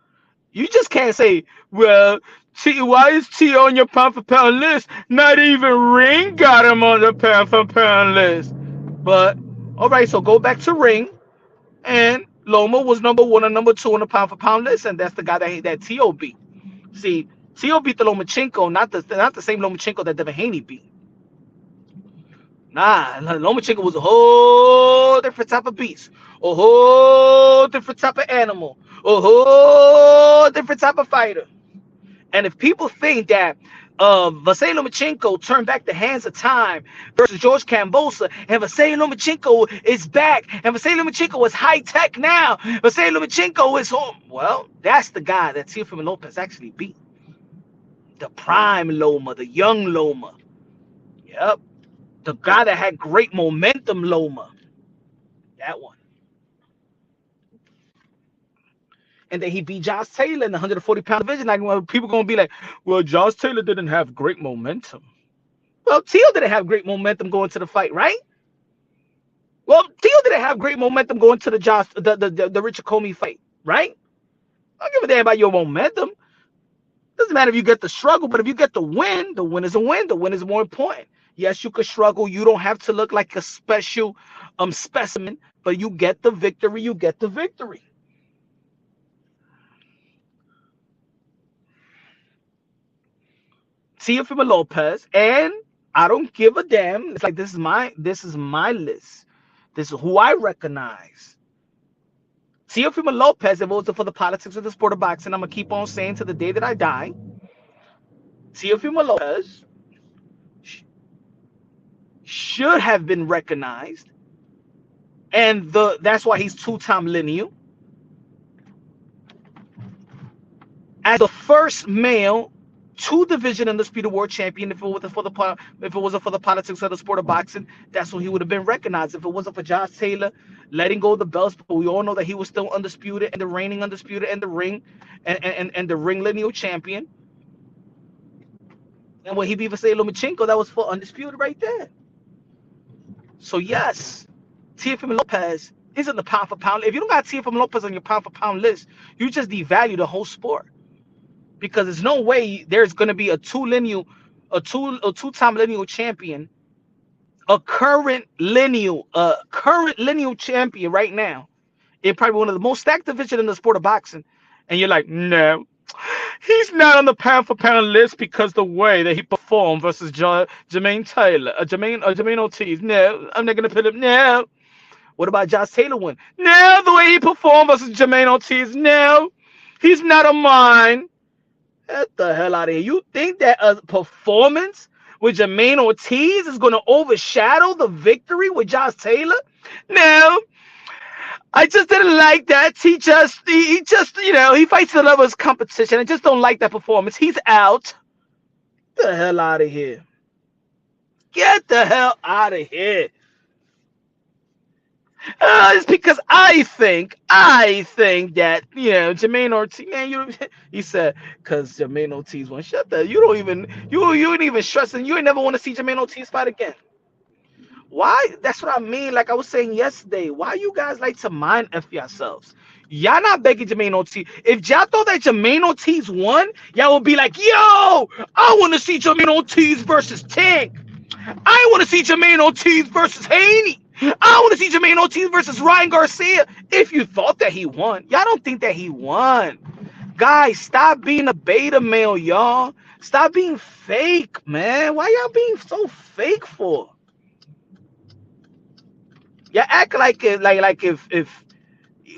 you just can't say, well, why is T on your pound for pound list? Not even Ring got him on the pound for pound list. But all right, so go back to Ring, and Loma was #1 and #2 on the pound for pound list, and that's the guy that T.O. beat. See, T.O. beat the Lomachenko, not the same Lomachenko that Devin Haney beat. Nah, Lomachenko was a whole different type of beast, a whole different type of animal, a whole different type of fighter. And if people think that Vasily Lomachenko turned back the hands of time versus George Kambosos, and Vasily Lomachenko is back, and Vasily Lomachenko is high tech now, Vasily Lomachenko is home. Well, that's the guy that Teofimo Lopez actually beat. The prime Loma, the young Loma. Yep. The guy that had great momentum, Loma. That one. And then he beat Josh Taylor in the 140-pound division. Like, well, people going to be like, well, Josh Taylor didn't have great momentum. Well, Teal didn't have great momentum going to the fight, right? Well, Teal didn't have great momentum going to the Richard Comey fight, right? I don't give a damn about your momentum. Doesn't matter if you get the struggle, but if you get the win is a win. The win is more important. Yes, you could struggle. You don't have to look like a special specimen, but you get the victory. You get the victory. Teofimo Lopez, and I don't give a damn. It's like this is my list. This is who I recognize. Teofimo Lopez, if it wasn't for the politics of the sport of boxing, I'm gonna keep on saying to the day that I die. Teofimo Lopez should have been recognized, and that's why he's two-time lineal as the first male two-division undisputed world champion. If it wasn't for the politics of the sport of boxing, that's when he would have been recognized. If it wasn't for Josh Taylor letting go of the belts, but we all know that he was still undisputed and the reigning undisputed and the ring and the ring lineal champion. And when he beat Vasily Lomachenko, that was for undisputed right there. So yes, Teofimo Lopez is in the pound for pound. If you don't got Teofimo Lopez on your pound for pound list, you just devalue the whole sport. Because there's no way there's going to be a two-time lineal champion, a current lineal champion right now, in probably one of the most stacked divisions in the sport of boxing, and you're like, no, he's not on the pound for pound list because the way that he performed versus Jermaine Ortiz. No, I'm not going to put him. No. What about Josh Taylor win? No, the way he performed versus Jermaine Ortiz. No, he's not on mine. Get the hell out of here. You think that a performance with Jermaine Ortiz is going to overshadow the victory with Josh Taylor? No. I just didn't like that. He just, he fights the level of competition. I just don't like that performance. He's out. Get the hell out of here. Get the hell out of here. It's because I think that, Jermaine Ortiz, man, he said, because Jermaine Ortiz won. Shut the, you ain't even stressing. You ain't never want to see Jermaine Ortiz fight again. Why? That's what I mean. Like I was saying yesterday, why you guys like to mind F yourselves? Y'all not begging Jermaine Ortiz. If y'all thought that Jermaine Ortiz won, y'all would be like, yo, I want to see Jermaine Ortiz versus Tank. I want to see Jermaine Ortiz versus Haney. I want to see Jermaine Ortiz versus Ryan Garcia. If you thought that he won, y'all don't think that he won. Guys, stop being a beta male, y'all. Stop being fake, man. Why y'all being so fake for? Y'all act like if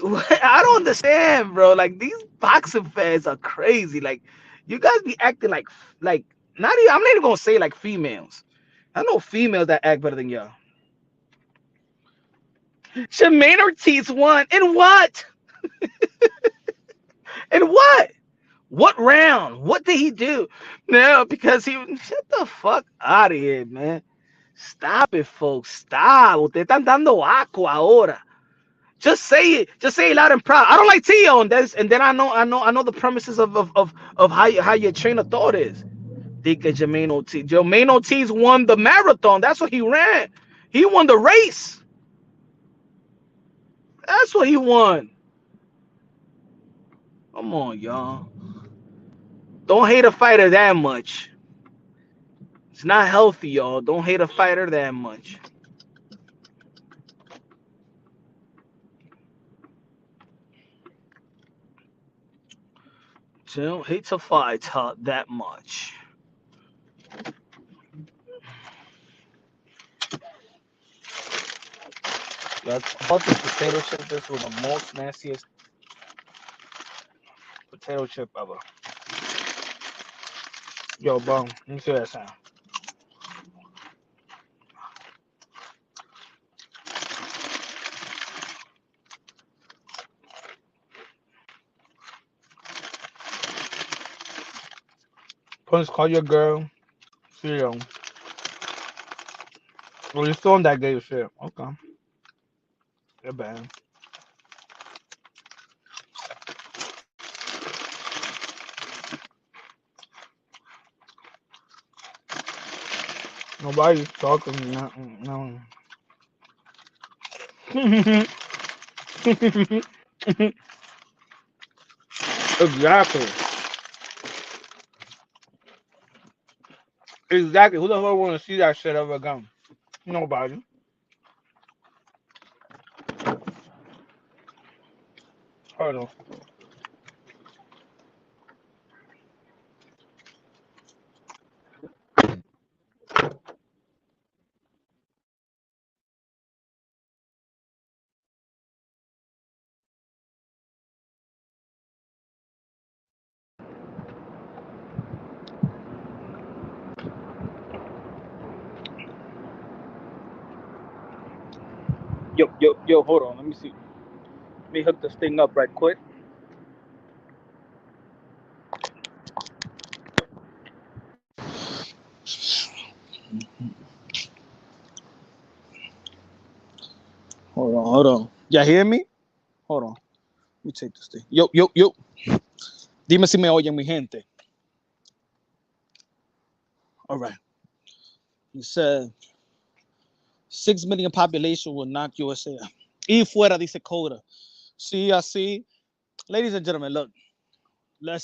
I don't understand, bro. Like, these boxing fans are crazy. Like, you guys be acting like not even, I'm not even gonna say like females. I know females that act better than y'all. Jermaine Ortiz won. In what? In what? What round? What did he do? No, because he... Shut the fuck out of here, man. Stop it, folks. Stop. Ustedes están dando asco ahora. Just say it. Just say it loud and proud. I don't like Tio, and then I know the premises of how your train of thought is. Jermaine Ortiz won the marathon. That's what he ran. He won the race. That's what he won. Come on, y'all. Don't hate a fighter that much. It's not healthy, y'all. Don't hate a fighter that much. Don't hate to fight that much. Yeah, about this potato chip, this was the most nastiest potato chip ever. Yo, bro, let me see that sound. Please call your girl. See you. Well, you're still on that gay shit. Okay. You're bad. Nobody's talking. No. Exactly. Exactly. Who the hell want to see that shit ever again? Nobody. Hold on. Yo, hold on. Let me see. Let me hook this thing up right quick. Hold on. Y'all hear me? Hold on. Let me take this thing. Yo. Dime si me oyen, mi gente. All right. He said 6 million population will knock USA out. Y fuera, dice Coda. See, I see. Ladies and gentlemen, look. When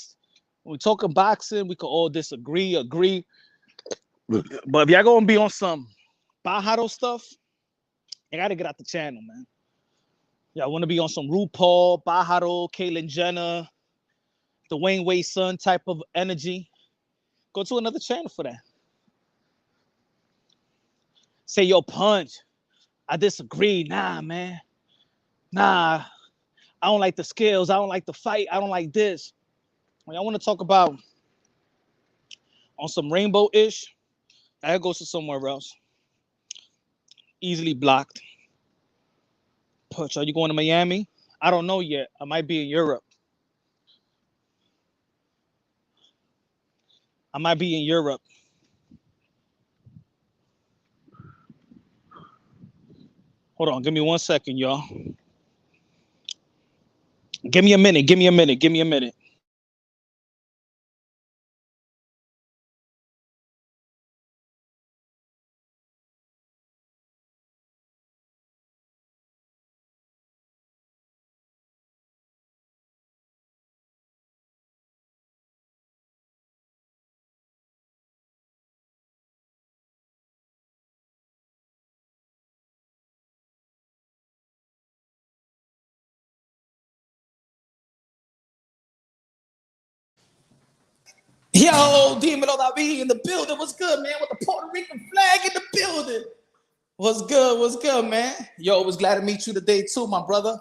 we talking boxing, we can all disagree, agree. But if y'all gonna be on some Pajaro stuff, you gotta get out the channel, man. Y'all wanna be on some RuPaul, Pajaro, Caitlyn Jenner, Dwayne Wade's son type of energy, go to another channel for that. Say, yo, Punch, I disagree. Nah, man. Nah, I don't like the skills. I don't like the fight. I don't like this. When y'all want to talk about on some rainbow-ish, that goes to somewhere else. Easily blocked. Punch, are you going to Miami? I don't know yet. I might be in Europe. I might be in Europe. Hold on. Give me 1 second, y'all. Give me a minute. Give me a minute. Give me a minute. Yo, Dímelo David in the building. What's good, man? With the Puerto Rican flag in the building. What's good? What's good, man? Yo, it was glad to meet you today too, my brother.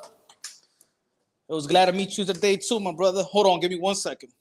It was glad to meet you today too, my brother. Hold on, give me 1 second.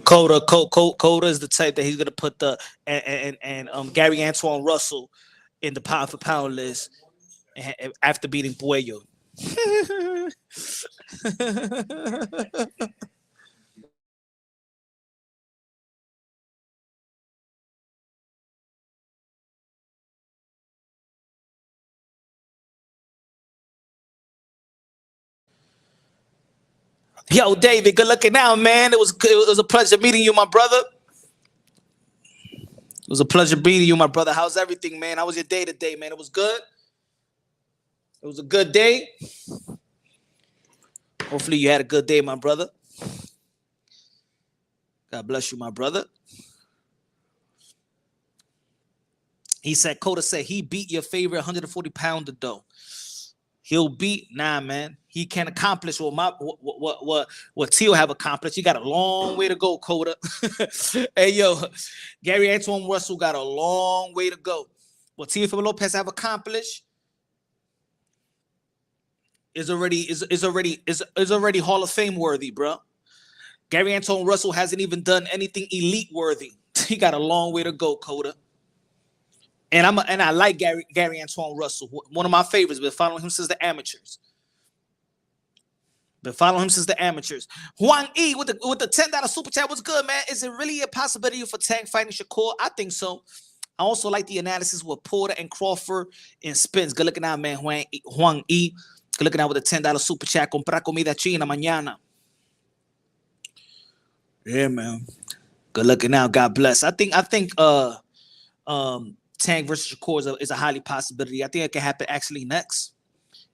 Coda is the type that he's gonna put the and Gary Antoine Russell in the pound for pound list after beating Puello. Yo, David, good looking out, man. It was a pleasure meeting you, my brother. It was a pleasure meeting you, my brother. How's everything, man? How was your day today, man? It was good. It was a good day. Hopefully, you had a good day, my brother. God bless you, my brother. He said, Coda said he beat your favorite 140-pounder though. He'll beat man. He can accomplish what Teal have accomplished. He got a long way to go, Coda. Hey yo, Gary Antoine Russell got a long way to go. What Teofimo Lopez have accomplished is already Hall of Fame worthy, bro. Gary Antoine Russell hasn't even done anything elite worthy. He got a long way to go, Coda. And I like Gary Antoine Russell, one of my favorites. Been following him since the amateurs. Huang E with the $10 super chat was good, man. Is it really a possibility for Tank fighting Shakur? I think so. I also like the analysis with Porter and Crawford and Spence. Good looking out, man. Huang E. Good looking out with a $10 super chat. Comprar comida china mañana. Yeah, man. Good looking out. God bless. I think Tank versus Shakur is a highly possibility. I think it can happen actually next.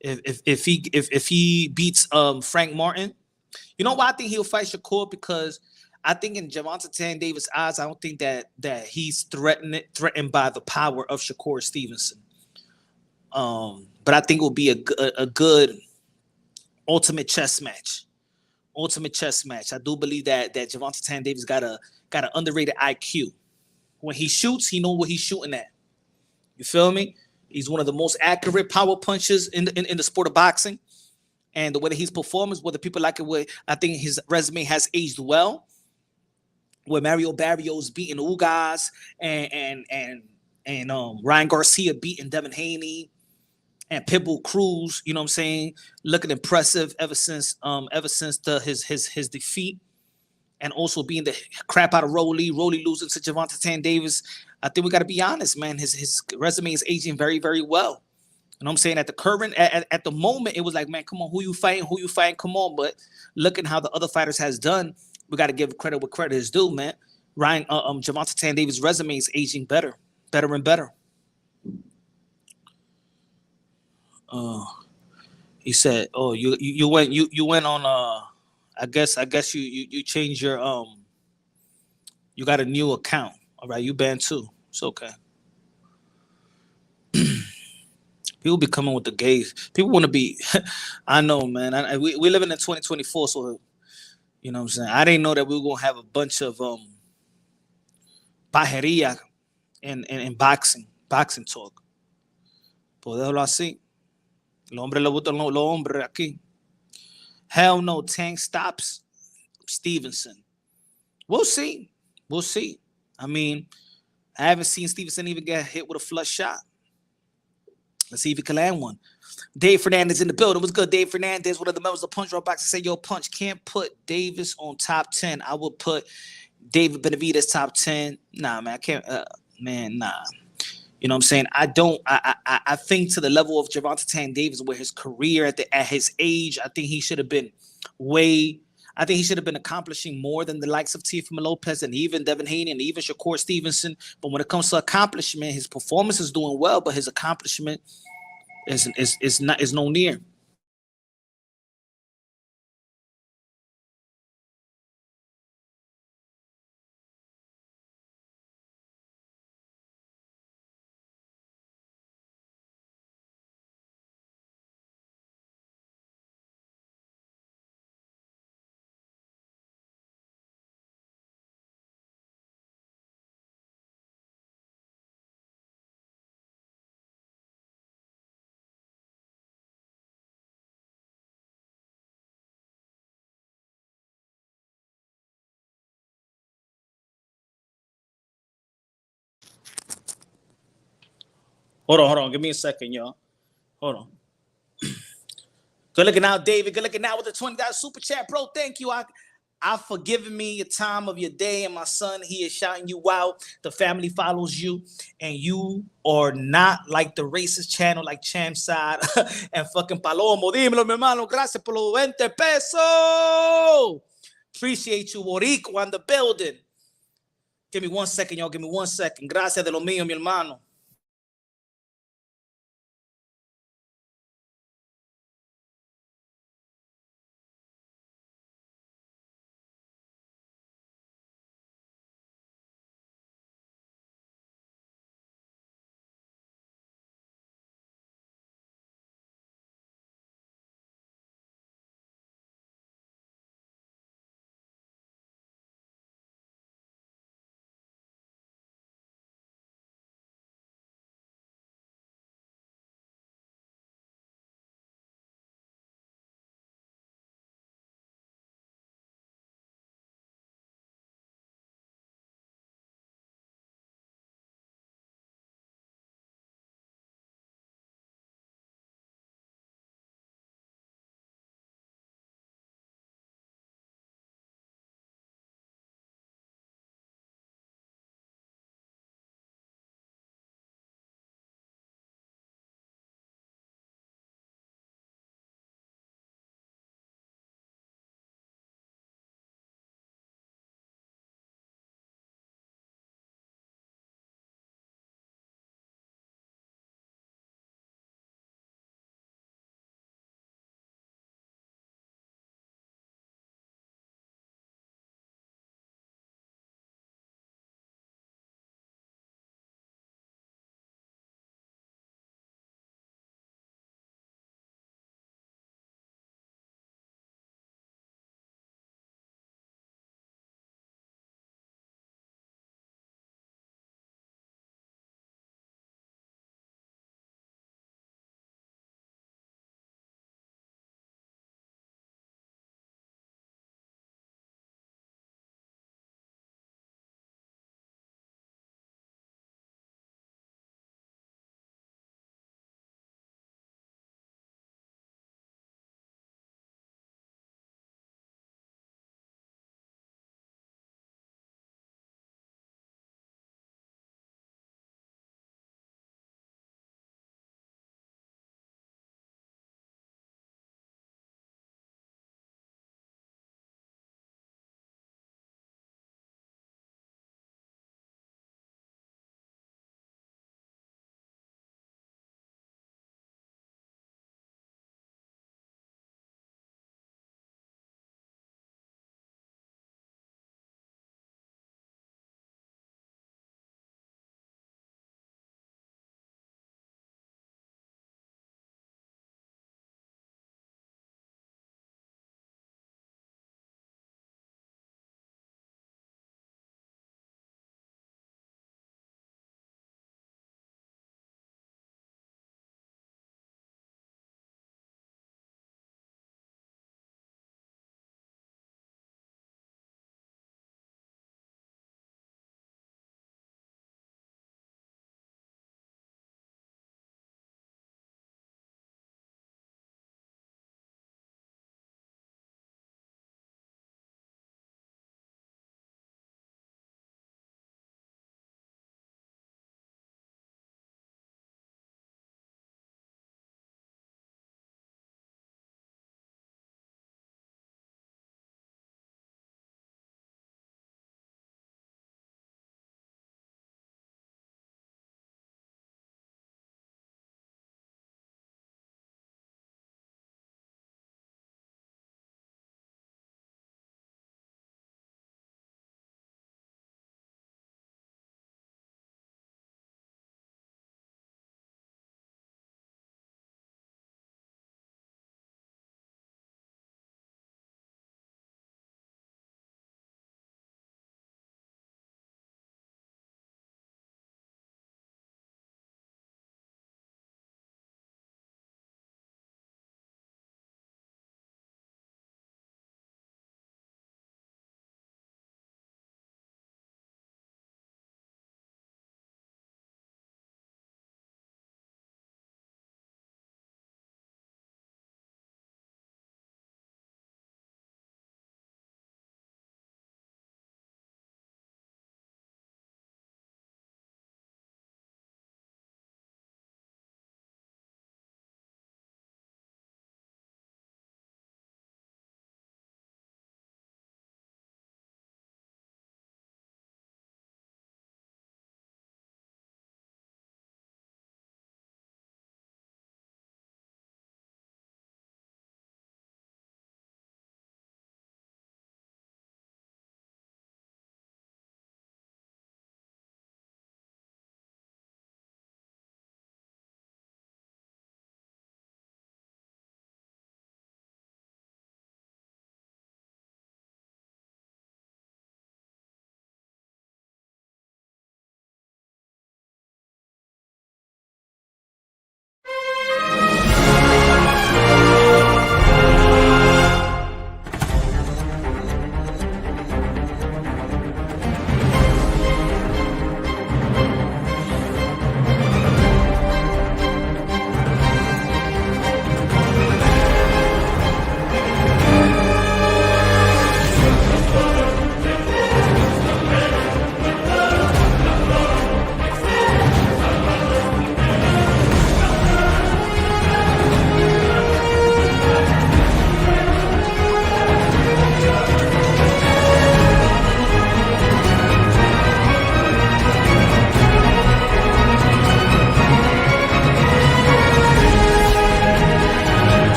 If he beats Frank Martin, you know why I think he'll fight Shakur? Because I think in Gervonta Tank Davis' eyes, I don't think that he's threatened by the power of Shakur Stevenson. But I think it will be a good ultimate chess match. I do believe that Gervonta Tank Davis got an underrated IQ. When he shoots, he know what he's shooting at. You feel me? He's one of the most accurate power punchers in the sport of boxing. And the way that he's performing, whether people like it, I think his resume has aged well. Where Mario Barrios beating Ugas and Ryan Garcia beating Devin Haney and Pitbull Cruz, you know what I'm saying, looking impressive ever since his defeat, and also being the crap out of Rolly losing to Gervonta Tank Davis. I think we got to be honest, man. His resume is aging very, very well. You know what I'm saying? At the current, at the moment, it was like, man, come on, who you fighting, come on. But looking how the other fighters has done, we got to give credit what credit is due, man. Gervonta Tank Davis' resume is aging better and better. He said, "Oh, you went on I guess you changed your you got a new account. All right, you banned too. It's okay." People be coming with the gays. People want to be. I know, man. We living in 2024, so you know what I'm saying. I didn't know that we were gonna have a bunch of pajería in boxing talk. Pues déjalo así. El hombre le gustan los hombres aquí. Hell no, Tank stops Stevenson. We'll see. I mean, I haven't seen Stevenson even get hit with a flush shot. Let's see if he can land one. Dave Fernandez in the building. What's good, Dave Fernandez? One of the members of Punch Drunk Boxing say, yo, Punch can't put Davis on top 10. I would put David Benavidez top 10. Nah, man, I can't. Man, nah. You know what I'm saying? I think to the level of Gervonta Tank Davis, where his career at his age, I think he should have been accomplishing more than the likes of Teofimo Lopez and even Devin Haney and even Shakur Stevenson. But when it comes to accomplishment, his performance is doing well, but his accomplishment is no near. Hold on. Give me a second, y'all. Hold on. Good looking out, David. Good looking out with the $20 super chat, bro. Thank you. I've forgiven me your time of your day, and my son, he is shouting you out. The family follows you, and you are not like the racist channel like Chamside and fucking Palomo. Dímelo, mi hermano. Gracias por los 20 pesos. Appreciate you, Boricua, in the building. Give me 1 second, y'all. Give me 1 second. Gracias de lo mío, mi hermano.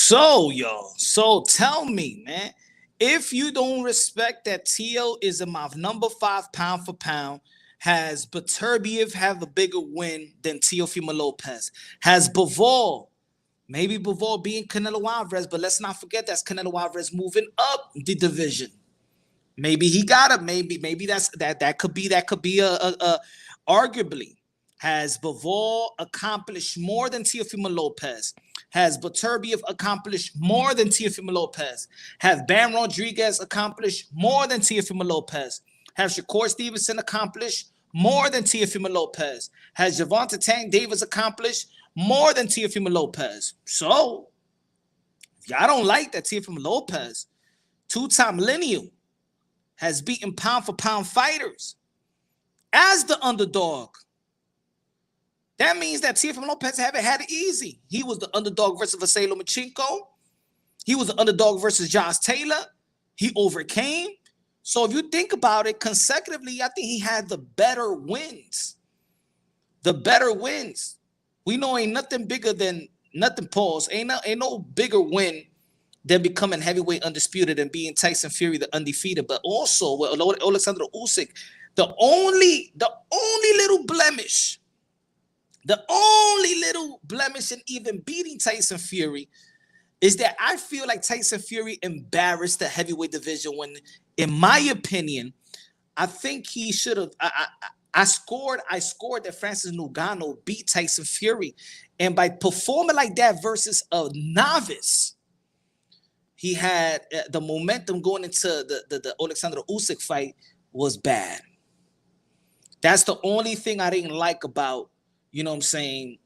So, y'all, so tell me, man, if you don't respect that Tio is in my number 5 pound for pound, has Beterbiev have a bigger win than Teofimo Lopez? Has Bivol, maybe Bivol being Canelo Alvarez, but let's not forget that's Canelo Alvarez moving up the division. Maybe he got it. Maybe that could be a arguably. Has Bivol accomplished more than Teofimo Lopez? Has Beterbiev accomplished more than Teofimo Lopez? Have Bam Rodriguez accomplished more than Teofimo Lopez? Have Shakur Stevenson accomplished more than Teofimo Lopez? Has Gervonta Tank Davis accomplished more than Teofimo Lopez? So, if y'all don't like that Teofimo Lopez, two-time lineal, has beaten pound for pound fighters as the underdog, that means that Teofimo Lopez haven't had it easy. He was the underdog versus Vasily Lomachenko. He was the underdog versus Josh Taylor. He overcame. So if you think about it consecutively, I think he had the better wins. The better wins. We know ain't nothing bigger than nothing. Pause. Ain't no bigger win than becoming heavyweight undisputed and being Tyson Fury the undefeated. But also with Alexander Usyk, the only little blemish. The only little blemish in even beating Tyson Fury is that I feel like Tyson Fury embarrassed the heavyweight division when, in my opinion, I think he should have. I scored that Francis Ngannou beat Tyson Fury, and by performing like that versus a novice, he had the momentum going into the Alexander Usyk fight was bad. That's the only thing I didn't like about, you know what I'm saying,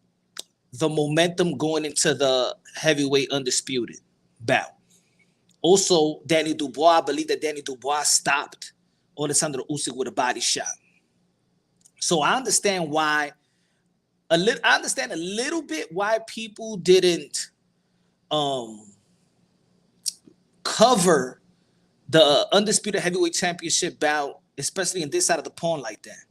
the momentum going into the heavyweight undisputed bout. Also, Danny Dubois, I believe that Danny Dubois stopped Alexander Usyk with a body shot. So I understand why, I understand a little bit why people didn't cover the undisputed heavyweight championship bout, especially in this side of the pond like that.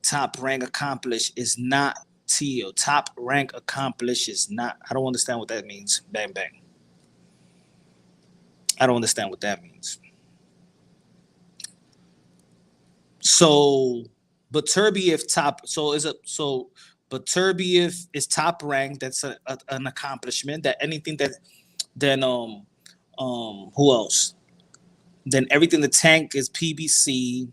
Top rank accomplished is not Tio. Top rank accomplished is not. I don't understand what that means. Bang, bang. I don't understand what that means. So, Beterbiev top. So Beterbiev is top rank. That's an accomplishment. That anything that then who else? Then everything the Tank is PBC.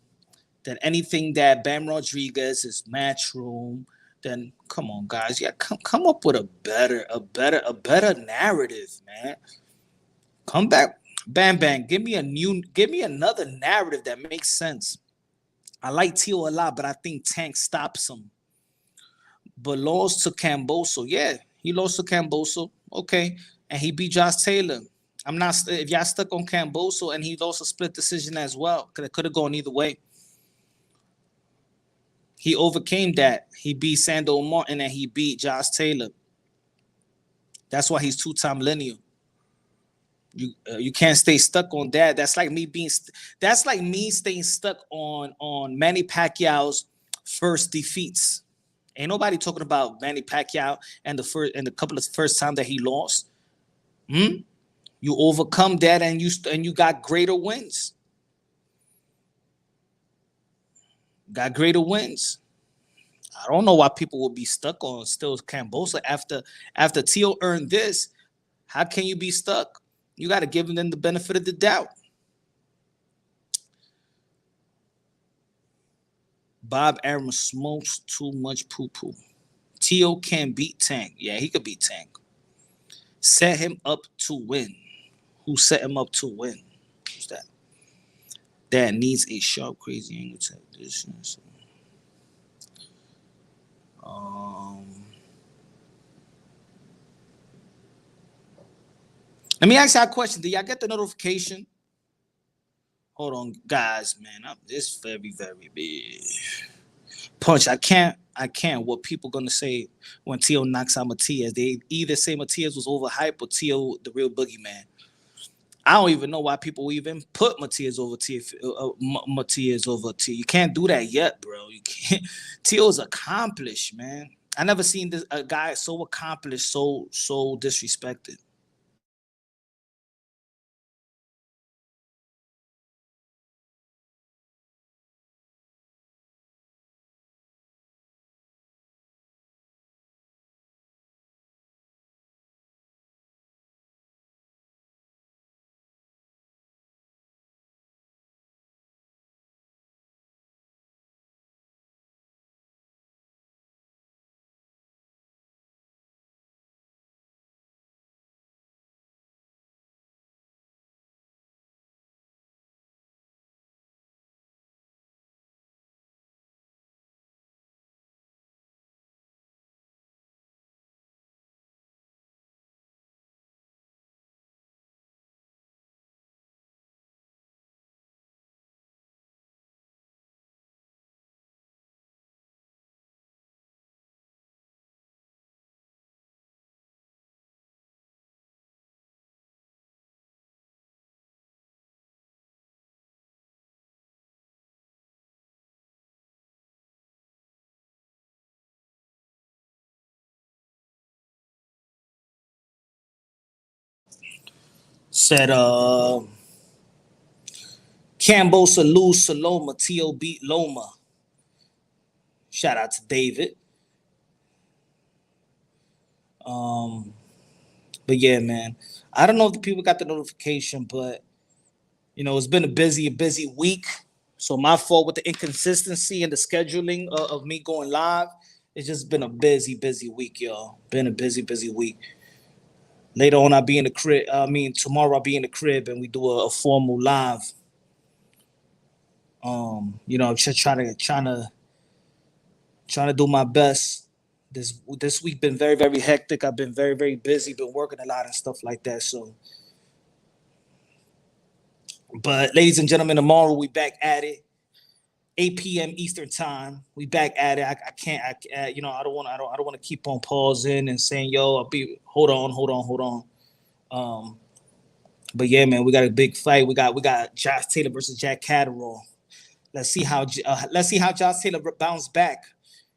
Then anything that Bam Rodriguez is Matchroom. Then come on, guys, yeah, come up with a better narrative, man. Come back, Bam Bam. Give me another narrative that makes sense. I like Tio a lot, but I think Tank stops him. But lost to Camboso, yeah, he lost to Camboso, okay, and he beat Josh Taylor. I'm not if y'all stuck on Camboso, and he lost a split decision as well, because it could have gone either way. He overcame that. He beat Sando Martin and he beat Josh Taylor. That's why he's two-time lineal. You can't stay stuck on that. That's like me staying stuck on Manny Pacquiao's first defeats. Ain't nobody talking about Manny Pacquiao and the couple of first time that he lost. You overcome that and you got greater wins. Got greater wins. I don't know why people will be stuck on still Cambosa after Tio earned this. How can you be stuck? You got to give them the benefit of the doubt. Bob Arum smokes too much poo-poo. Tio can beat Tank. Yeah, he could beat Tank. Set him up to win. Who set him up to win? Who's that? That needs a sharp, crazy angle technician. Let me ask you a question. Did y'all get the notification? Hold on, guys, man. This very, very big. Punch, I can't. What people gonna say when Tio knocks out Matias? They either say Matias was overhyped or Tio the real boogeyman. I don't even know why people even put Matias over Tio. You can't do that yet, bro. You can't. Tio's accomplished, man. I never seen this a guy so accomplished, so disrespected. Said Cambosa lose Saloma, T.O. beat Loma. Shout out to David. Um, but yeah, man. I don't know if the people got the notification, but it's been a busy week. So my fault with the inconsistency and the scheduling of me going live. It's just been a busy week, y'all. Been a busy week. Later on, I'll be in the crib. Tomorrow I'll be in the crib and we do a formal live. I'm just trying to do my best. This week been very hectic. I've been very busy. Been working a lot and stuff like that. So, but ladies and gentlemen, tomorrow we back at it. 8 p.m. Eastern time. We back at it. I can't. I don't want. I don't want to keep on pausing and saying, "Yo, I'll be." Hold on. But yeah, man, we got a big fight. We got Josh Taylor versus Jack Catterall. Let's see how Josh Taylor bounced back.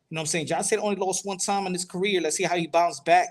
You know what I'm saying? Josh Taylor only lost one time in his career. Let's see how he bounced back.